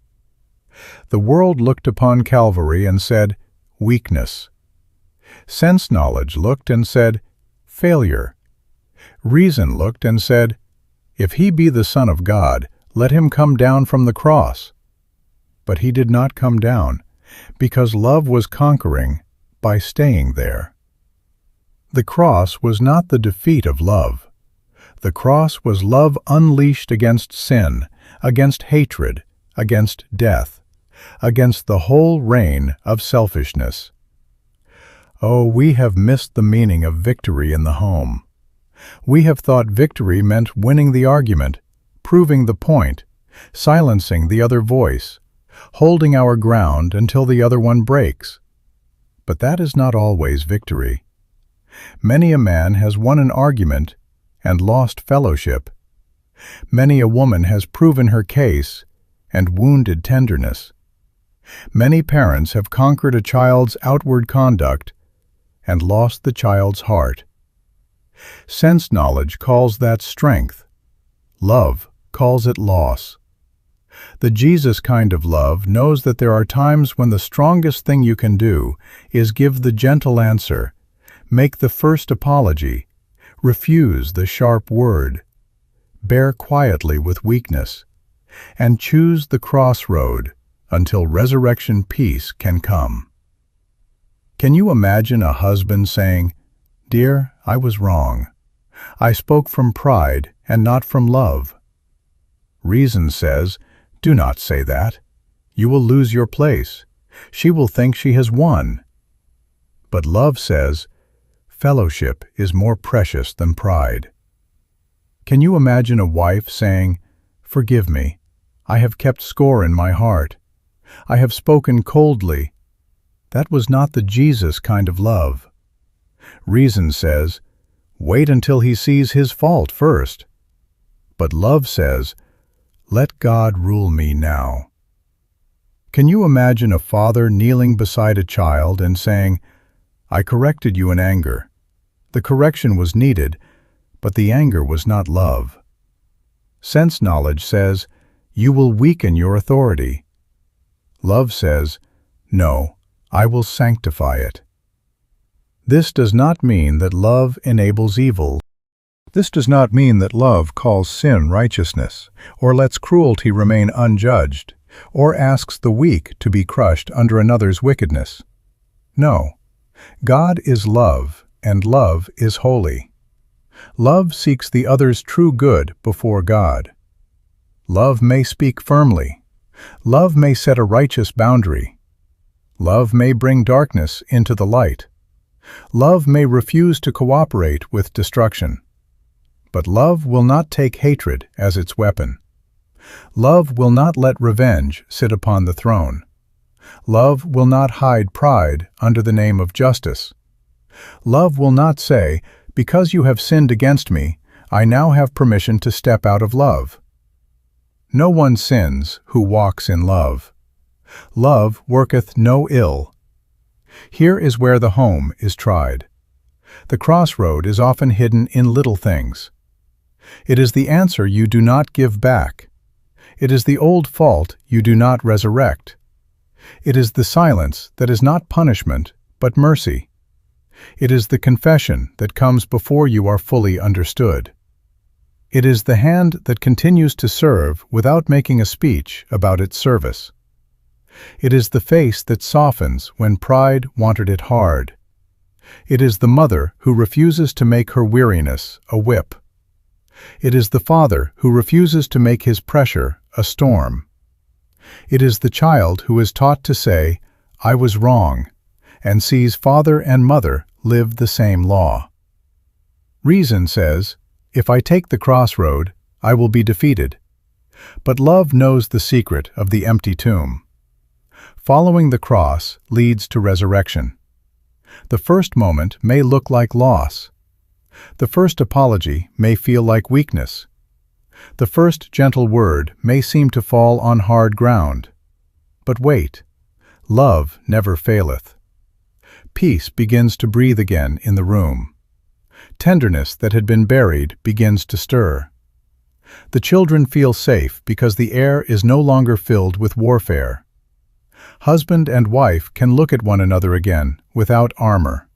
The world looked upon Calvary and said, "Weakness." Sense-knowledge looked and said, "Failure." Reason looked and said, "If he be the Son of God, let him come down from the cross." But he did not come down, because love was conquering by staying there. The cross was not the defeat of love. The cross was love unleashed against sin, against hatred, against death, against the whole reign of selfishness. Oh, we have missed the meaning of victory in the home. We have thought victory meant winning the argument, proving the point, silencing the other voice, holding our ground until the other one breaks. But that is not always victory. Many a man has won an argument and lost fellowship. Many a woman has proven her case and wounded tenderness. Many parents have conquered a child's outward conduct and lost the child's heart. Sense knowledge calls that strength. Love calls it loss. The Jesus kind of love knows that there are times when the strongest thing you can do is give the gentle answer, make the first apology, refuse the sharp word, bear quietly with weakness, and choose the crossroad until resurrection peace can come. Can you imagine a husband saying, "Dear, I was wrong. I spoke from pride and not from love"? Reason says, "Do not say that. You will lose your place. She will think she has won." But love says, "Fellowship is more precious than pride." Can you imagine a wife saying, "Forgive me. I have kept score in my heart. I have spoken coldly." That was not the Jesus kind of love. Reason says, "Wait until he sees his fault first." But love says, "Let God rule me now." Can you imagine a father kneeling beside a child and saying, "I corrected you in anger. The correction was needed, but the anger was not love"? Sense knowledge says, "You will weaken your authority." Love says, "No, I will sanctify it." This does not mean that love enables evil. This does not mean that love calls sin righteousness, or lets cruelty remain unjudged, or asks the weak to be crushed under another's wickedness. No, God is love, and love is holy. Love seeks the other's true good before God. Love may speak firmly. Love may set a righteous boundary. Love may bring darkness into the light. Love may refuse to cooperate with destruction. But love will not take hatred as its weapon. Love will not let revenge sit upon the throne. Love will not hide pride under the name of justice. Love will not say, "Because you have sinned against me, I now have permission to step out of love." No one sins who walks in love. Love worketh no ill. Here is where the home is tried. The crossroad is often hidden in little things. It is the answer you do not give back. It is the old fault you do not resurrect. It is the silence that is not punishment, but mercy. It is the confession that comes before you are fully understood. It is the hand that continues to serve without making a speech about its service. It is the face that softens when pride wanted it hard. It is the mother who refuses to make her weariness a whip. It is the father who refuses to make his pressure a storm. It is the child who is taught to say, "I was wrong," and sees father and mother live the same law. Reason says, "If I take the crossroad, I will be defeated." But love knows the secret of the empty tomb. Following the cross leads to resurrection. The first moment may look like loss. The first apology may feel like weakness. The first gentle word may seem to fall on hard ground. But wait, love never faileth. Peace begins to breathe again in the room. Tenderness that had been buried begins to stir. The children feel safe because the air is no longer filled with warfare. Husband and wife can look at one another again without armor.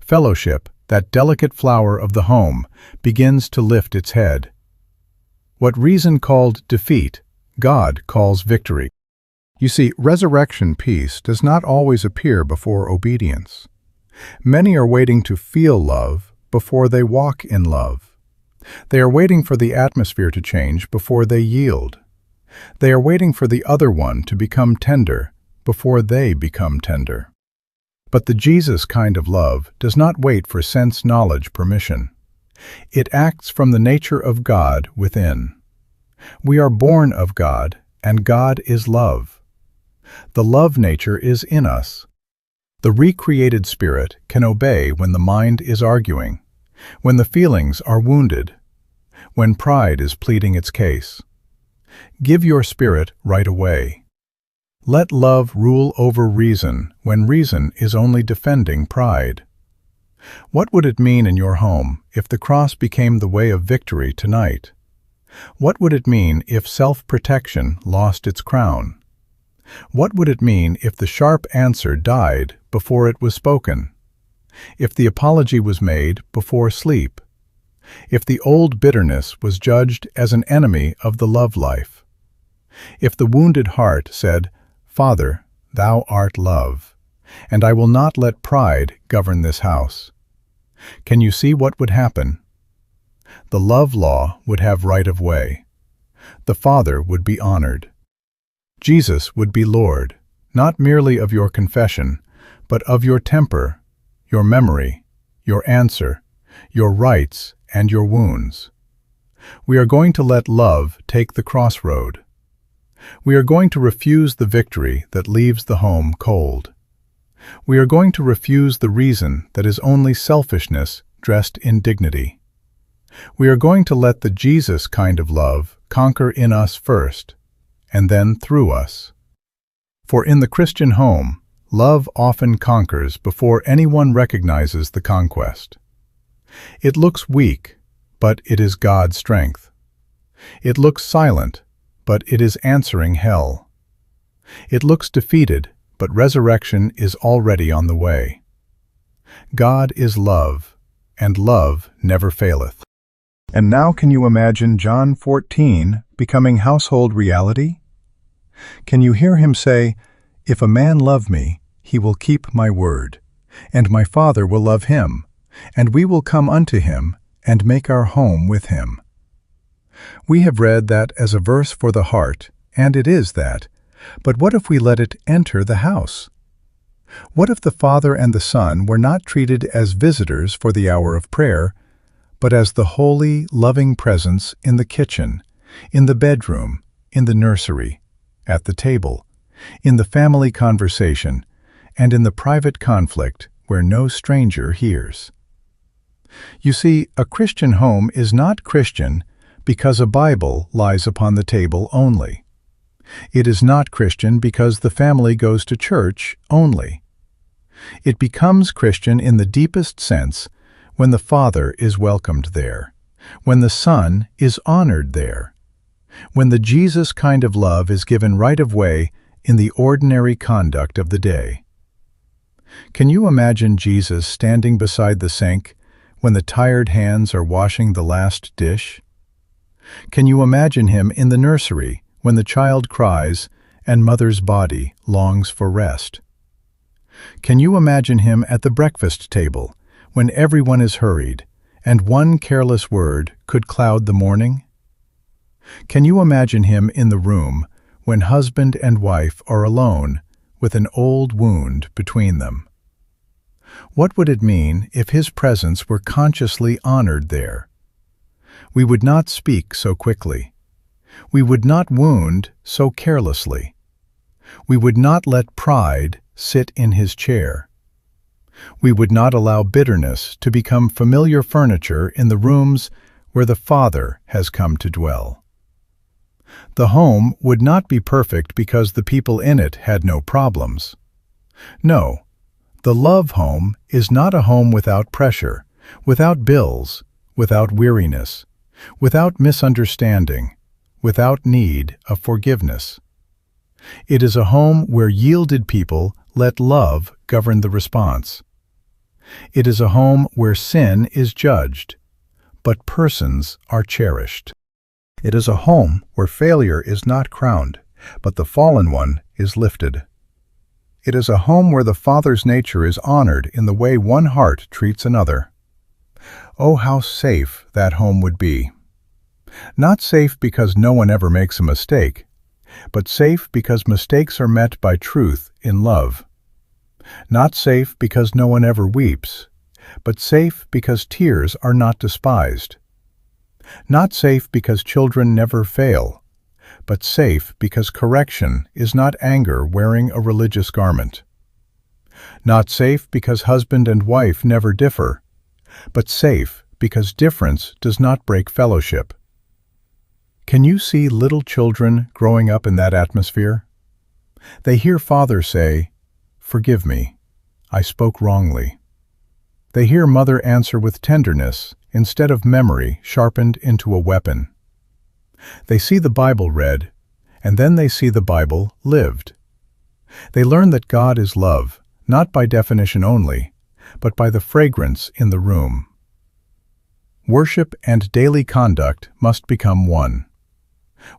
Fellowship, that delicate flower of the home, begins to lift its head. What reason called defeat, God calls victory. You see, resurrection peace does not always appear before obedience. Many are waiting to feel love before they walk in love. They are waiting for the atmosphere to change before they yield. They are waiting for the other one to become tender before they become tender. But the Jesus kind of love does not wait for sense knowledge permission. It acts from the nature of God within. We are born of God, and God is love. The love nature is in us. The recreated spirit can obey when the mind is arguing, when the feelings are wounded, when pride is pleading its case. Give your spirit right away. Let love rule over reason when reason is only defending pride. What would it mean in your home if the cross became the way of victory tonight? What would it mean if self-protection lost its crown? What would it mean if the sharp answer died before it was spoken? If the apology was made before sleep? If the old bitterness was judged as an enemy of the love life? If the wounded heart said, "Father, thou art love, and I will not let pride govern this house"? Can you see what would happen? The love law would have right of way. The Father would be honored. Jesus would be Lord, not merely of your confession, but of your temper, your memory, your answer, your rights, and your wounds. We are going to let love take the crossroad. We are going to refuse the victory that leaves the home cold. We are going to refuse the reason that is only selfishness dressed in dignity. We are going to let the Jesus kind of love conquer in us first, and then through us. For in the Christian home, love often conquers before anyone recognizes the conquest. It looks weak, but it is God's strength. It looks silent, but it is answering hell. It looks defeated, but resurrection is already on the way. God is love, and love never faileth. And now can you imagine John 14 becoming household reality? Can you hear him say, "If a man love me, he will keep my word, and my Father will love him, and we will come unto him, and make our home with him"? We have read that as a verse for the heart, and it is that, but what if we let it enter the house? What if the Father and the Son were not treated as visitors for the hour of prayer, but as the holy, loving presence in the kitchen, in the bedroom, in the nursery, at the table, in the family conversation, and in the private conflict where no stranger hears? You see, a Christian home is not Christian because a Bible lies upon the table only. It is not Christian because the family goes to church only. It becomes Christian in the deepest sense when the Father is welcomed there, when the Son is honored there, when the Jesus kind of love is given right of way in the ordinary conduct of the day. Can you imagine Jesus standing beside the sink when the tired hands are washing the last dish? Can you imagine him in the nursery when the child cries and mother's body longs for rest? Can you imagine him at the breakfast table when everyone is hurried and one careless word could cloud the morning? Can you imagine him in the room when husband and wife are alone with an old wound between them? What would it mean if his presence were consciously honored there? We would not speak so quickly. We would not wound so carelessly. We would not let pride sit in his chair. We would not allow bitterness to become familiar furniture in the rooms where the Father has come to dwell. The home would not be perfect because the people in it had no problems. No, the love home is not a home without pressure, without bills, without weariness, without misunderstanding, without need of forgiveness. It is a home where yielded people let love govern the response. It is a home where sin is judged, but persons are cherished. It is a home where failure is not crowned, but the fallen one is lifted. It is a home where the Father's nature is honored in the way one heart treats another. Oh, how safe that home would be. Not safe because no one ever makes a mistake, but safe because mistakes are met by truth in love. Not safe because no one ever weeps, but safe because tears are not despised. Not safe because children never fail, but safe because correction is not anger wearing a religious garment. Not safe because husband and wife never differ, but safe because difference does not break fellowship. Can you see little children growing up in that atmosphere? They hear father say, "Forgive me, I spoke wrongly." They hear mother answer with tenderness instead of memory sharpened into a weapon. They see the Bible read, and then they see the Bible lived. They learn that God is love, not by definition only, but by the fragrance in the room. Worship and daily conduct must become one.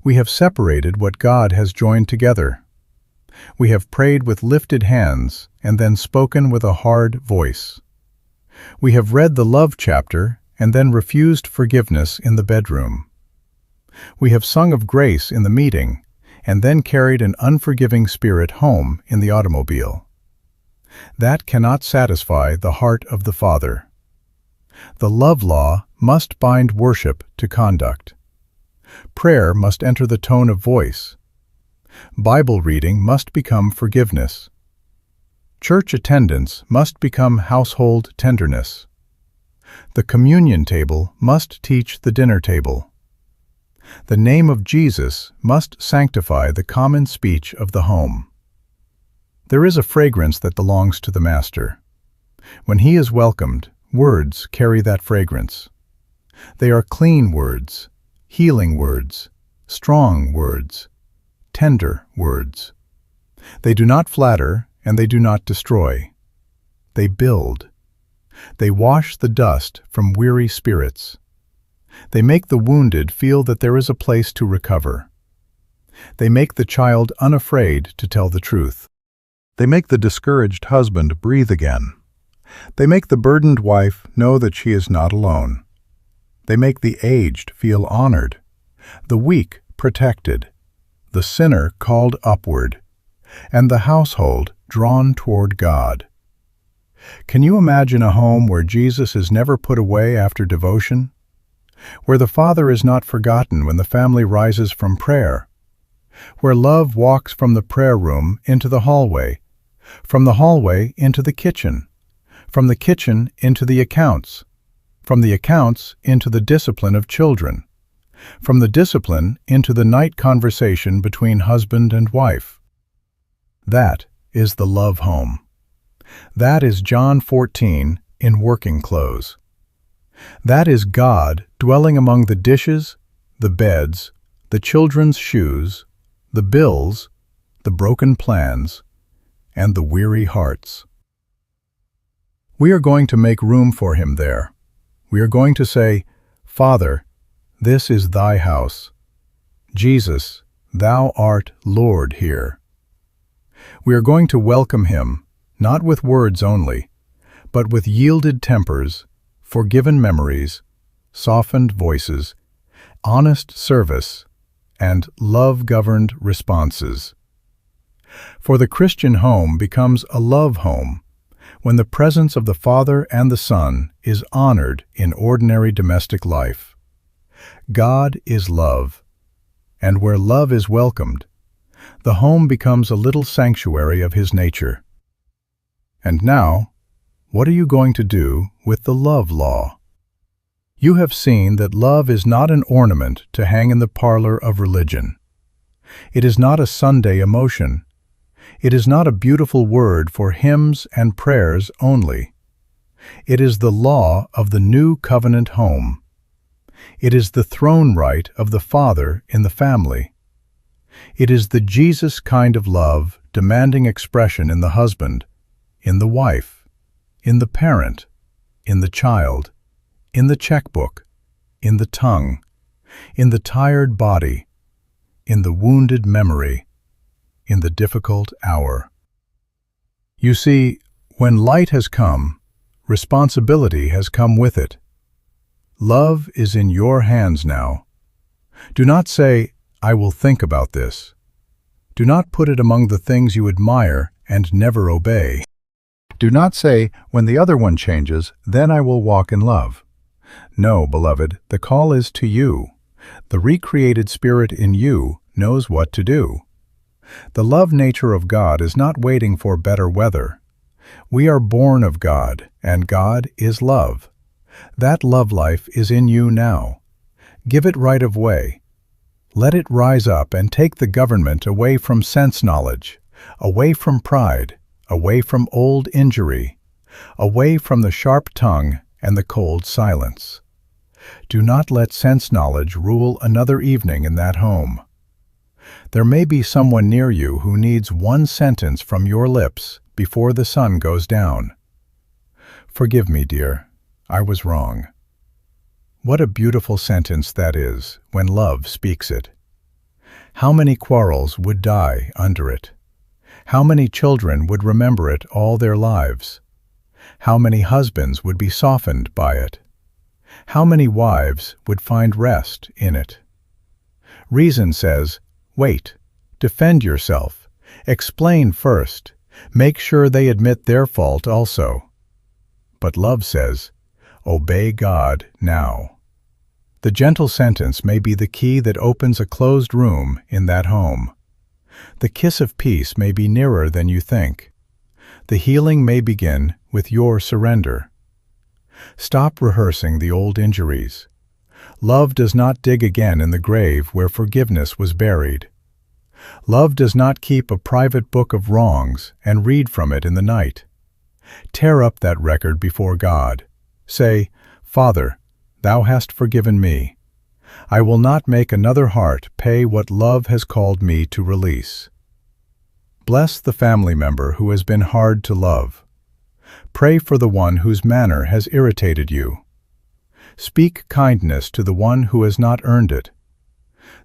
We have separated what God has joined together. We have prayed with lifted hands and then spoken with a hard voice. We have read the love chapter and then refused forgiveness in the bedroom. We have sung of grace in the meeting and then carried an unforgiving spirit home in the automobile. That cannot satisfy the heart of the Father. The love law must bind worship to conduct. Prayer must enter the tone of voice. Bible reading must become forgiveness. Church attendance must become household tenderness. The communion table must teach the dinner table. The name of Jesus must sanctify the common speech of the home. There is a fragrance that belongs to the Master. When he is welcomed, words carry that fragrance. They are clean words, healing words, strong words, tender words. They do not flatter and they do not destroy. They build. They wash the dust from weary spirits. They make the wounded feel that there is a place to recover. They make the child unafraid to tell the truth. They make the discouraged husband breathe again. They make the burdened wife know that she is not alone. They make the aged feel honored, the weak protected, the sinner called upward, and the household drawn toward God. Can you imagine a home where Jesus is never put away after devotion? Where the Father is not forgotten when the family rises from prayer? Where love walks from the prayer room into the hallway, from the hallway into the kitchen, from the kitchen into the accounts, from the accounts into the discipline of children, from the discipline into the night conversation between husband and wife? That is the love home. That is John 14 in working clothes. That is God dwelling among the dishes, the beds, the children's shoes, the bills, the broken plans, and the weary hearts. We are going to make room for him there. We are going to say, "Father, this is thy house. Jesus, thou art Lord here." We are going to welcome him, not with words only, but with yielded tempers, forgiven memories, softened voices, honest service, and love-governed responses. For the Christian home becomes a love home when the presence of the Father and the Son is honored in ordinary domestic life. God is love, and where love is welcomed, the home becomes a little sanctuary of his nature. And now, what are you going to do with the love law? You have seen that love is not an ornament to hang in the parlor of religion. It is not a Sunday emotion. It is not a beautiful word for hymns and prayers only. It is the law of the new covenant home. It is the throne right of the Father in the family. It is the Jesus kind of love demanding expression in the husband, in the wife, in the parent, in the child, in the checkbook, in the tongue, in the tired body, in the wounded memory, in the difficult hour. You see, when light has come, responsibility has come with it. Love is in your hands now. Do not say, "I will think about this." Do not put it among the things you admire and never obey. Do not say, when the other one changes, then I will walk in love. No, beloved, the call is to you. The recreated spirit in you knows what to do. The love nature of God is not waiting for better weather. We are born of God, and God is love. That love life is in you now. Give it right of way. Let it rise up and take the government away from sense knowledge, away from pride, away from old injury, away from the sharp tongue and the cold silence. Do not let sense knowledge rule another evening in that home. There may be someone near you who needs one sentence from your lips before the sun goes down. Forgive me, dear. I was wrong. What a beautiful sentence that is when love speaks it. How many quarrels would die under it? How many children would remember it all their lives? How many husbands would be softened by it? How many wives would find rest in it? Reason says, wait, defend yourself, explain first, make sure they admit their fault also. But love says, obey God now. The gentle sentence may be the key that opens a closed room in that home. The kiss of peace may be nearer than you think. The healing may begin with your surrender. Stop rehearsing the old injuries. Love does not dig again in the grave where forgiveness was buried. Love does not keep a private book of wrongs and read from it in the night. Tear up that record before God. Say, Father, Thou hast forgiven me. I will not make another heart pay what love has called me to release. Bless the family member who has been hard to love. Pray for the one whose manner has irritated you. Speak kindness to the one who has not earned it.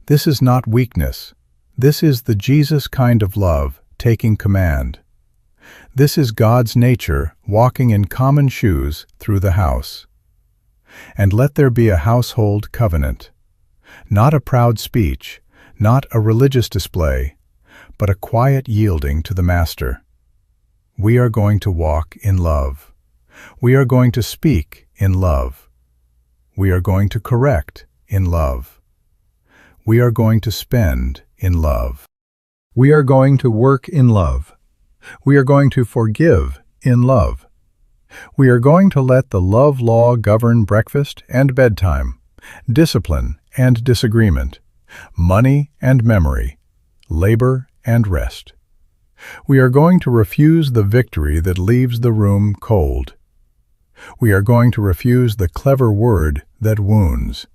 This is not weakness. This is the Jesus kind of love taking command. This is God's nature walking in common shoes through the house. And let there be a household covenant. Not a proud speech, not a religious display, but a quiet yielding to the Master. We are going to walk in love. We are going to speak in love. We are going to correct in love. We are going to spend in love. We are going to work in love. We are going to forgive in love. We are going to let the love law govern breakfast and bedtime, discipline and disagreement, money and memory, labor and rest. We are going to refuse the victory that leaves the room cold. We are going to refuse the clever word that wounds.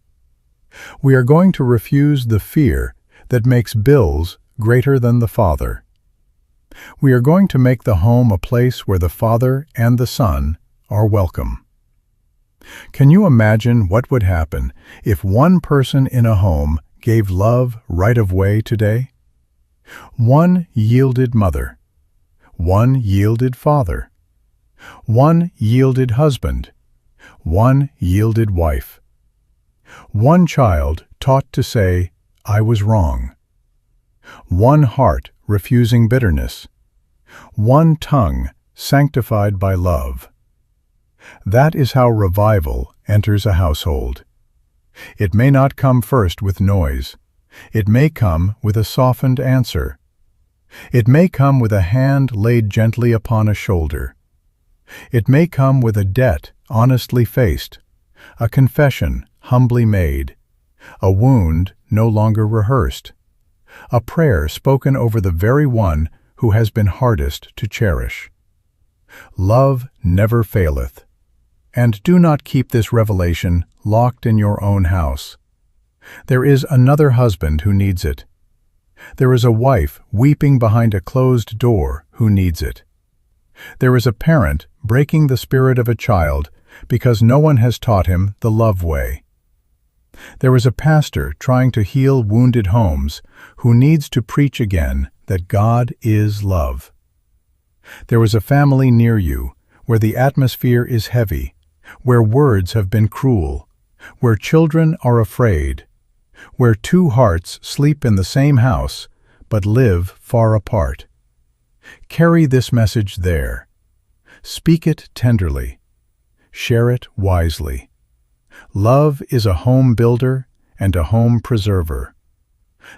We are going to refuse the fear that makes bills greater than the Father. We are going to make the home a place where the Father and the Son are welcome. Can you imagine what would happen if one person in a home gave love right of way today? One yielded mother, one yielded father, one yielded husband, one yielded wife. One child taught to say, I was wrong. One heart refusing bitterness. One tongue sanctified by love. That is how revival enters a household. It may not come first with noise. It may come with a softened answer. It may come with a hand laid gently upon a shoulder. It may come with a debt honestly faced, a confession humbly made, a wound no longer rehearsed, a prayer spoken over the very one who has been hardest to cherish. Love never faileth. And do not keep this revelation locked in your own house. There is another husband who needs it. There is a wife weeping behind a closed door who needs it. There is a parent breaking the spirit of a child because no one has taught him the love way. There is a pastor trying to heal wounded homes who needs to preach again that God is love. There is a family near you where the atmosphere is heavy, where words have been cruel, where children are afraid, where two hearts sleep in the same house but live far apart. Carry this message there. Speak it tenderly. Share it wisely. Love is a home builder and a home preserver.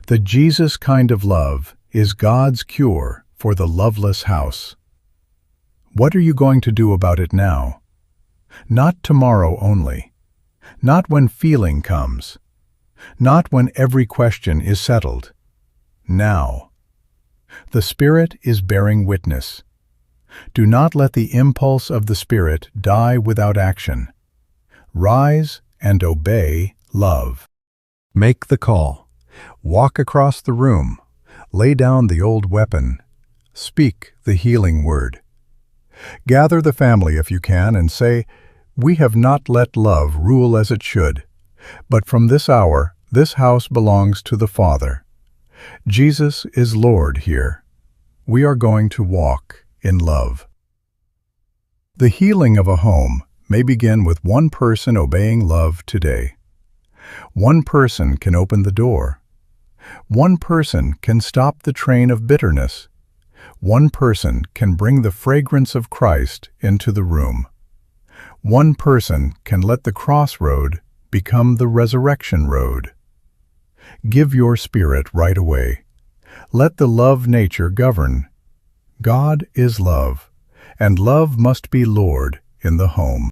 The Jesus kind of love is God's cure for the loveless house. What are you going to do about it now? Not tomorrow only. Not when feeling comes. Not when every question is settled. Now. The Spirit is bearing witness. Do not let the impulse of the Spirit die without action. Rise and obey love. Make the call. Walk across the room. Lay down the old weapon. Speak the healing word. Gather the family if you can and say, "We have not let love rule as it should, but from this hour this house belongs to the Father. Jesus is Lord here. We are going to walk in love." The healing of a home may begin with one person obeying love today. One person can open the door. One person can stop the train of bitterness. One person can bring the fragrance of Christ into the room. One person can let the crossroad become the resurrection road. Give your spirit right away. Let the love nature govern. God is love, and love must be Lord in the home.